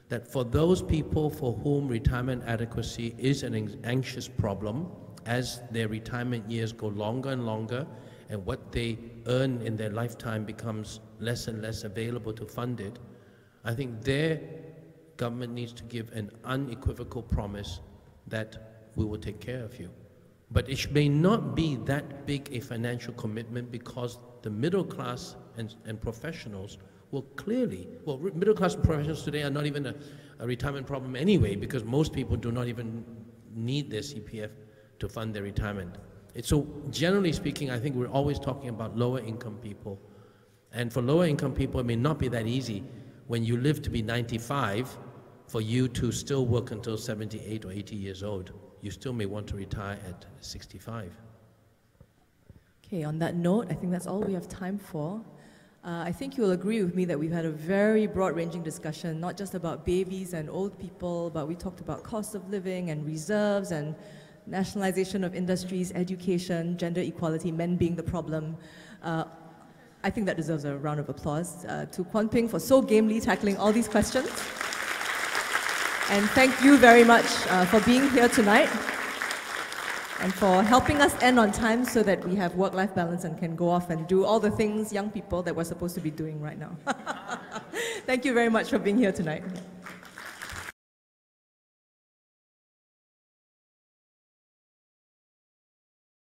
A: that for those people for whom retirement adequacy is an anxious problem, as their retirement years go longer and longer, and what they earn in their lifetime becomes less and less available to fund it, I think their government needs to give an unequivocal promise that we will take care of you. But it may not be that big a financial commitment because the middle class and professionals will clearly, well, middle class professionals today are not even a retirement problem anyway, because most people do not even need their CPF to fund their retirement. So generally speaking, I think we're always talking about lower income people. And for lower income people, it may not be that easy when you live to be 95 for you to still work until 78 or 80 years old. You still may want to retire at 65.
B: Okay, on that note, I think that's all we have time for. I think you'll agree with me that we've had a very broad-ranging discussion, not just about babies and old people, but we talked about cost of living and reserves and nationalization of industries, education, gender equality, men being the problem. I think that deserves a round of applause to Kwon Ping for so gamely tackling all these questions. And thank you very much for being here tonight and for helping us end on time so that we have work-life balance and can go off and do all the things young people that we're supposed to be doing right now. Thank you very much for being here tonight.